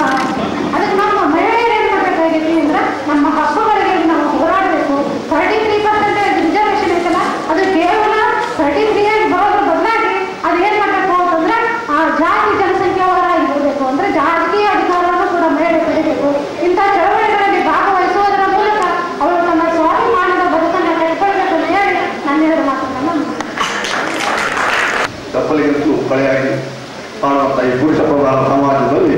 ಅದಕ್ಕೆ ನಮ್ಮ ಮಹಿಳೆಯರು ಏನು ಮಾಡಬೇಕಾಗೈತಿ ಅಂದ್ರೆ ನಮ್ಮ ಹಕ್ಕುಗಳಿಗೆ ನಾವು ಹೋರಾಡಬೇಕು. 33% ರಿಸರ್ವೇಷನ್ ಐತಲ್ಲ ಅದು ಕೇವಲ 33 ಆಗಿ ಬರೋದ್ರ ಬದಲಾಗಿ ಅದು ಏನು ಮಾಡಬೇಕು ಅಂತಂದ್ರೆ ಆ ಜಾತಿ ಜನಸಂಖ್ಯಾವರಾಗಿರಬೇಕು. ಅಂದ್ರೆ ರಾಜಕೀಯ ಅಧಿಕಾರವನ್ನು ಕೂಡ ಮಹಿಳೆ ಪಡಿಬೇಕು. ಇಂಥ ಚಳವಳಿಗಳಲ್ಲಿ ಭಾಗವಹಿಸುವುದರ ಮೂಲಕ ಅವರು ತನ್ನ ಸ್ವಾಭಿಮಾನದ ಬದುಕನ್ನು ಕಟ್ಕೊಳ್ಬೇಕು ಅಂತ ಹೇಳಿ ನಾನು ಹೇಳಿದ ಮಾತನ್ನು ತಪ್ಪಲಿಗಂತೂ ಕಳೆಯಾಗಿ ಕಾಣುವಂಥ ಈ ಪುರುಷ ಪ್ರಧಾನ ಸಮಾಜದಲ್ಲಿ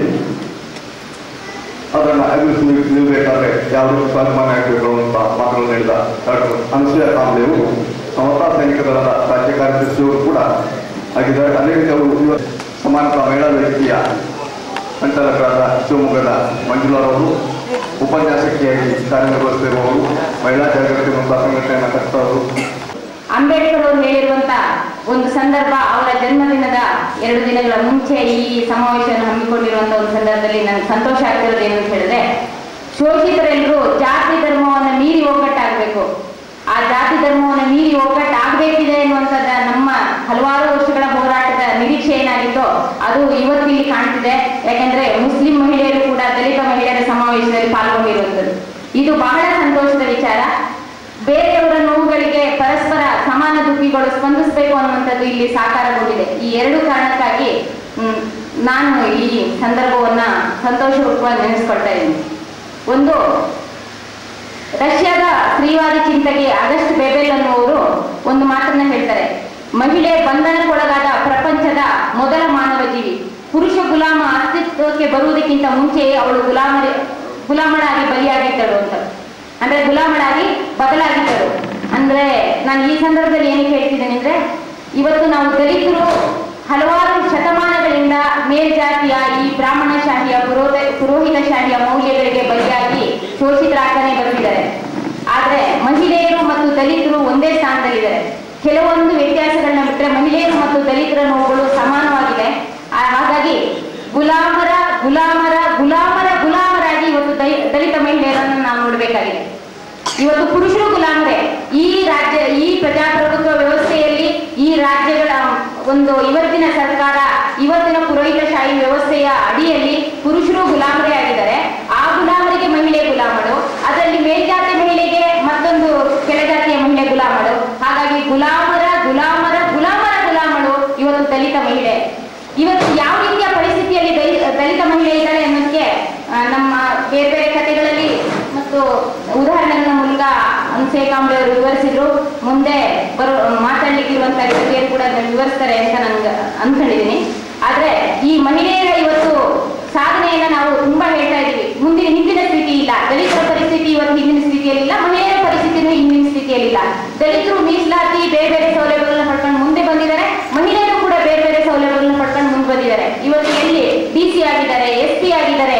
ಅದನ್ನು ಅಭಿವೃದ್ಧಿ ನಿಲ್ಲಬೇಕಾದ್ರೆ ಯಾವ ರೀತಿ ಸ್ವಾಭಿಮಾನ ಆಗಬೇಕು ಅಂತ ಮಾತುಗಳನ್ನು ಹೇಳಿದ ಡಾಕ್ಟರ್ ಅನಸೂಯ ಕಾಂಬ್ಳೆಯವರು ಸಮತಾ ಸೈನಿಕ ದಳದ ರಾಜ್ಯ ಕಾರ್ಯದರ್ಶಿಯವರು ಕೂಡ ಆಗಿದ್ದಾರೆ. ಅದೇ ರೀತಿ ಅವರು ಸಮಾನತಾ ಮಹಿಳಾ ವೇದಿಕೆಯ ಸಂಚಾಲಕರಾದ ಶಿವಮೊಗ್ಗದ ಮಂಜುಳಾರವರು, ಉಪನ್ಯಾಸಕಿಯಾಗಿ ಕಾರ್ಯನಿರ್ವಹಿಸುತ್ತಿರುವವರು, ಮಹಿಳಾ ಜಾಗೃತಿ ಮತ್ತು ಸಂಘಟನೆಯನ್ನು ಕಟ್ಟಿದವರು. ಅಂಬೇಡ್ಕರ್ ಅವರು ಹೇಳಿರುವಂತ ಒಂದು ಸಂದರ್ಭ, ಅವರ ಜನ್ಮದಿನದ 2 ದಿನಗಳ ಮುಂಚೆ ಈ ಸಮಾವೇಶವನ್ನು ಹಮ್ಮಿಕೊಂಡಿರುವಂತಹ ಒಂದು ಸಂದರ್ಭದಲ್ಲಿ ನನಗೆ ಸಂತೋಷ ಆಗ್ತಿರೋದು ಏನು ಅಂತ ಹೇಳಿದ್ರೆ, ಶೋಷಿತರೆಲ್ಲರೂ ಜಾತಿ ಧರ್ಮವನ್ನು ಮೀರಿ ಒಗ್ಗಟ್ಟಾಗಬೇಕು. ಆ ಜಾತಿ ಧರ್ಮವನ್ನು ಮೀರಿ ಒಗ್ಗಟ್ಟಾಗಬೇಕಿದೆ ಎನ್ನುವಂಥದ್ದು ನಮ್ಮ ಹಲವಾರು ವರ್ಷಗಳ ಹೋರಾಟದ ನಿರೀಕ್ಷೆ ಏನಾಗಿತ್ತೋ ಅದು ಇವತ್ತಿಲ್ಲಿ ಕಾಣ್ತಿದೆ. ಯಾಕೆಂದ್ರೆ ಮುಸ್ಲಿಂ ಮಹಿಳೆಯರು ಕೂಡ ದಲಿತ ಮಹಿಳೆಯರ ಸಮಾವೇಶದಲ್ಲಿ ಪಾಲ್ಗೊಂಡಿರುವಂಥದ್ದು ಇದು ಬಹಳ ಸಂತೋಷದ ವಿಚಾರ. ಬೇರೆಯವರ ನೋವುಗಳಿಗೆ ಪರಸ್ಪರ ಸಮಾನ ದುಃಖಿಗಳು ಸ್ಪಂದಿಸಬೇಕು ಅನ್ನುವಂಥದ್ದು ಇಲ್ಲಿ ಸಾಕಾರಗೊಂಡಿದೆ. ಈ 2 ಕಾರಣಕ್ಕಾಗಿ ನಾನು ಈ ಸಂದರ್ಭವನ್ನ ಸಂತೋಷಪೂರ್ವಕವಾಗಿ ನೆನೆಸ್ಕೊಳ್ತಾ ಇದ್ದೀನಿ. ಒಂದು, ರಷ್ಯಾದ ಸ್ತ್ರೀವಾದಿ ಚಿಂತಕಿ ಆಗಸ್ಟ್ ಬೆಬೆಲ್ ಅನ್ನುವರು ಒಂದು ಮಾತನ್ನ ಹೇಳ್ತಾರೆ. ಮಹಿಳೆ ಬಂಧನಕ್ಕೊಳಗಾದ ಪ್ರಪಂಚದ ಮೊದಲ ಮಾನವ ಜೀವಿ. ಪುರುಷ ಗುಲಾಮ ಅಸ್ತಿತ್ವಕ್ಕೆ ಬರುವುದಕ್ಕಿಂತ ಮುಂಚೆಯೇ ಅವಳು ಗುಲಾಮಳಾಗಿ ಬಲಿಯಾಗಿದ್ದಳು ಅಂತ. ಅಂದ್ರೆ ಗುಲಾಮಳಾಗಿ ಬದಲಾಗಿದ್ದರು. ಅಂದ್ರೆ ನಾನು ಈ ಸಂದರ್ಭದಲ್ಲಿ ಏನಕ್ಕೆ ಹೇಳ್ತಿದ್ದೇನೆ ಅಂದ್ರೆ, ಇವತ್ತು ನಾವು ದಲಿತರು ಹಲವಾರು ಶತಮಾನಗಳಿಂದ ಮೇಲ್ಜಾತಿಯ ಈ ಬ್ರಾಹ್ಮಣಶಾಹಿಯ ಪುರೋಹಿತಶಾಹಿಯ ಮೌಲ್ಯಗಳಿಗೆ ಬಲಿಯಾಗಿ ಶೋಷಿತರಾಗ್ತಾನೆ ಬಂದಿದ್ದಾರೆ. ಆದ್ರೆ ಮಹಿಳೆಯರು ಮತ್ತು ದಲಿತರು ಒಂದೇ ಸ್ಥಾನದಲ್ಲಿದ್ದಾರೆ. ಕೆಲವೊಂದು ವ್ಯತ್ಯಾಸಗಳನ್ನ ಬಿಟ್ಟರೆ ಮಹಿಳೆಯರು ಮತ್ತು ದಲಿತರ ನೋವುಗಳು ಸಮಾನವಾಗಿದೆ. ಹಾಗಾಗಿ ಗುಲಾಮರ ಗುಲಾಮರ ಗುಲಾಮರ ಗುಲಾಮರಾಗಿ ಇವತ್ತು ದಲಿತ ಮಹಿಳೆಯರನ್ನು ನಾವು ನೋಡಬೇಕಾಗಿದೆ. ಇವತ್ತು ಪುರುಷರು ಗುಲಾಮರೇ. ಈ ಪ್ರಜಾಪ್ರಭುತ್ವ ವ್ಯವಸ್ಥೆಯಲ್ಲಿ ಈ ರಾಜ್ಯಗಳ ಒಂದು ಇವತ್ತಿನ ಸರ್ಕಾರ, ಇವತ್ತಿನ ಪುರೋಹಿತಶಾಹಿ ವ್ಯವಸ್ಥೆಯ ಅಡಿಯಲ್ಲಿ ಪುರುಷರು ಗುಲಾಮರೇ ಆಗಿದ್ದಾರೆ. ಆ ಗುಲಾಮರಿಗೆ ಮಹಿಳೆ ಗುಲಾಮರು, ಅದರಲ್ಲಿ ಮೇಲ್ಜಾತಿ ಮಹಿಳೆಗೆ ಮತ್ತೊಂದು ಕೆಳಜಾತಿಯ ಮಹಿಳೆ ಗುಲಾಮರು. ಹಾಗಾಗಿ ಗುಲಾಮರ ಗುಲಾಮರ ಗುಲಾಮರ ಗುಲಾಮರು ಇವತ್ತು ದಲಿತ ಮಹಿಳೆ. ಇವತ್ತು ಯಾವ ರೀತಿಯ ಪರಿಸ್ಥಿತಿಯಲ್ಲಿ ದಲಿತ ಮಹಿಳೆ ಇದ್ದಾಳೆ ಅನ್ನೋದಕ್ಕೆ ನಮ್ಮ ಬೇರೆ ಬೇರೆ ಕಥೆಗಳಲ್ಲಿ ಮತ್ತು ಉದಾಹರಣೆಗಳ ಮೂಲಕ ಅನಸೂಯ ಕಾಂಬ್ಳೆ ಅವರು ವಿವರಿಸಿದ್ರು. ಮುಂದೆ ಮಾತಾಡ್ಲಿಕ್ಕಿರುವಂತಹ ವ್ಯಕ್ತಿಯರು ಕೂಡ ವಿವರಿಸ್ತಾರೆ ಅಂತ ನಂಗೆ ಅನ್ಕೊಂಡಿದ್ದೀನಿ. ಆದ್ರೆ ಈ ಮಹಿಳೆಯರ ಇವತ್ತು ಸಾಧನೆಯನ್ನ ನಾವು ತುಂಬಾ ಹೇಳ್ತಾ ಇದೀವಿ. ಹಿಂದಿನ ಸ್ಥಿತಿ ಇಲ್ಲ. ದಲಿತರ ಪರಿಸ್ಥಿತಿ ಇವತ್ತು ಹಿಂದಿನ ಸ್ಥಿತಿಯಲ್ಲಿಲ್ಲ, ಮಹಿಳೆಯರ ಪರಿಸ್ಥಿತಿನೂ ಹಿಂದಿನ ಸ್ಥಿತಿಯಲ್ಲಿಲ್ಲ. ದಲಿತರು ಮೀಸಲಾತಿ ಬೇರೆ ಬೇರೆ ಸೌಲಭ್ಯಗಳನ್ನ ಪಡ್ಕೊಂಡು ಮುಂದೆ ಬಂದಿದ್ದಾರೆ. ಮಹಿಳೆಯರು ಕೂಡ ಬೇರೆ ಬೇರೆ ಸೌಲಭ್ಯಗಳನ್ನ ಪಡ್ಕೊಂಡು ಮುಂದೆ ಬಂದಿದ್ದಾರೆ. ಇವತ್ತು ಎಲ್ಲಿ DC ಆಗಿದ್ದಾರೆ, SP ಆಗಿದ್ದಾರೆ,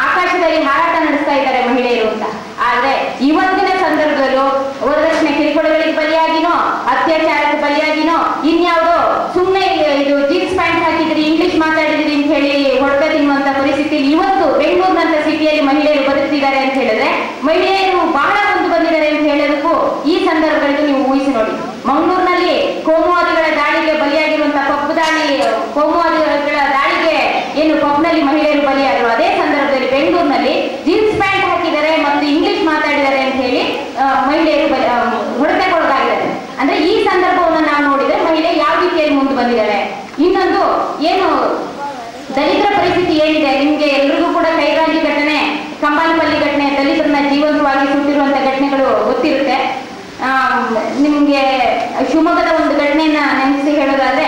ಆಕಾಶದಲ್ಲಿ ಹಾರಾಟ ನಡೆಸ್ತಾ ಇದ್ದಾರೆ ಮಹಿಳೆಯರು ಅಂತ. ಆದ್ರೆ ಇವತ್ತಿನ ಸಂದರ್ಭದಲ್ಲೂ ವರದಕ್ಷಿಣೆ ಕಿರುಕುಳಗಳಿಗೆ ಬಲಿಯಾಗಿನೋ, ಅತ್ಯಾಚಾರಕ್ಕೆ ಬಲಿಯಾಗಿನೋ, ಇನ್ಯಾವುದೋ ಸುಮ್ಮನೆ ಇದು ಜೀನ್ಸ್ ಪ್ಯಾಂಟ್ ಹಾಕಿದ್ರಿ, ಇಂಗ್ಲಿಷ್ ಮಾತಾಡಿದ್ರಿ ಅಂತ ಹೇಳಿ ಹೊಡೆತ ತಿನ್ನುವಂತ ಪರಿಸ್ಥಿತಿಯಲ್ಲಿ ಇವತ್ತು ಬೆಂಗಳೂರಿನಂತ ಸಿಟಿಯಲ್ಲಿ ಮಹಿಳೆಯರು ಬದುಕ್ತಿದ್ದಾರೆ ಅಂತ ಹೇಳಿದ್ರೆ, ಮಹಿಳೆಯರು ಬಹಳ ಮುಂದೆ ಬಂದಿದ್ದಾರೆ ಅಂತ ಹೇಳೋದಕ್ಕೂ ಈ ಸಂದರ್ಭಗಳಿಗೆ ನೀವು ಊಹಿಸಿ ನೋಡಿ. ಮಂಗಳೂರಿನಲ್ಲಿ ಕೋಮುವಾದಿಗಳ ದಾಳಿಗೆ ಬಲಿಯಾಗಿರುವಂತಹ ಕೋಮುವಾದಿಗಳ ದಾಳಿಗೆ ಏನು ಪಬ್ನಲ್ಲಿ ಮಹಿಳೆಯರು ಬಲಿಯಾದರು, ಅದೇ ಸಂದರ್ಭದಲ್ಲಿ ಬೆಂಗಳೂರಿನಲ್ಲಿ ಜೀನ್ಸ್ ಪ್ಯಾಂಟ್ ಹಾಕಿದ್ದಾರೆ ಮತ್ತು ಇಂಗ್ಲಿಷ್ ಮಾತಾಡಿದ್ದಾರೆ ಅಂತ ಹೇಳಿ ಮಹಿಳೆಯರು ಹೊಡೆತಕ್ಕೊಳಗಾಗಿದ್ದಾರೆ. ಅಂದ್ರೆ ಈ ಸಂದರ್ಭವನ್ನು ನಾವು ದಲಿತರನ್ನ ಜೀವಂತವಾಗಿ ಸುಟ್ಟಿರುವಂತ ಘಟನೆಗಳು ಗೊತ್ತಿರುತ್ತೆ. ನಿಮ್ಗೆ ಶಿವಮೊಗ್ಗದ ಒಂದು ಘಟನೆಯನ್ನ ನೆನೆಸಿ ಹೇಳೋದಾದ್ರೆ,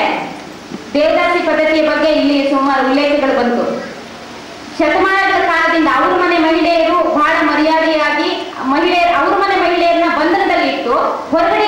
ದೇವದಾಸಿ ಪದ್ಧತಿಯ ಬಗ್ಗೆ ಇಲ್ಲಿ ಸುಮಾರು ಉಲ್ಲೇಖಗಳು ಬಂತು. ಶತಮಾನಗಳ ಕಾಲದಿಂದ ಅವ್ರ ಮನೆ ಮಹಿಳೆಯರು ಬಹಳ ಮರ್ಯಾದೆಯಾಗಿ ಅವ್ರ ಮನೆ ಮಹಿಳೆಯರನ್ನ ಬಂಧನದಲ್ಲಿ ಇಟ್ಟು ಹೊರಗಡೆ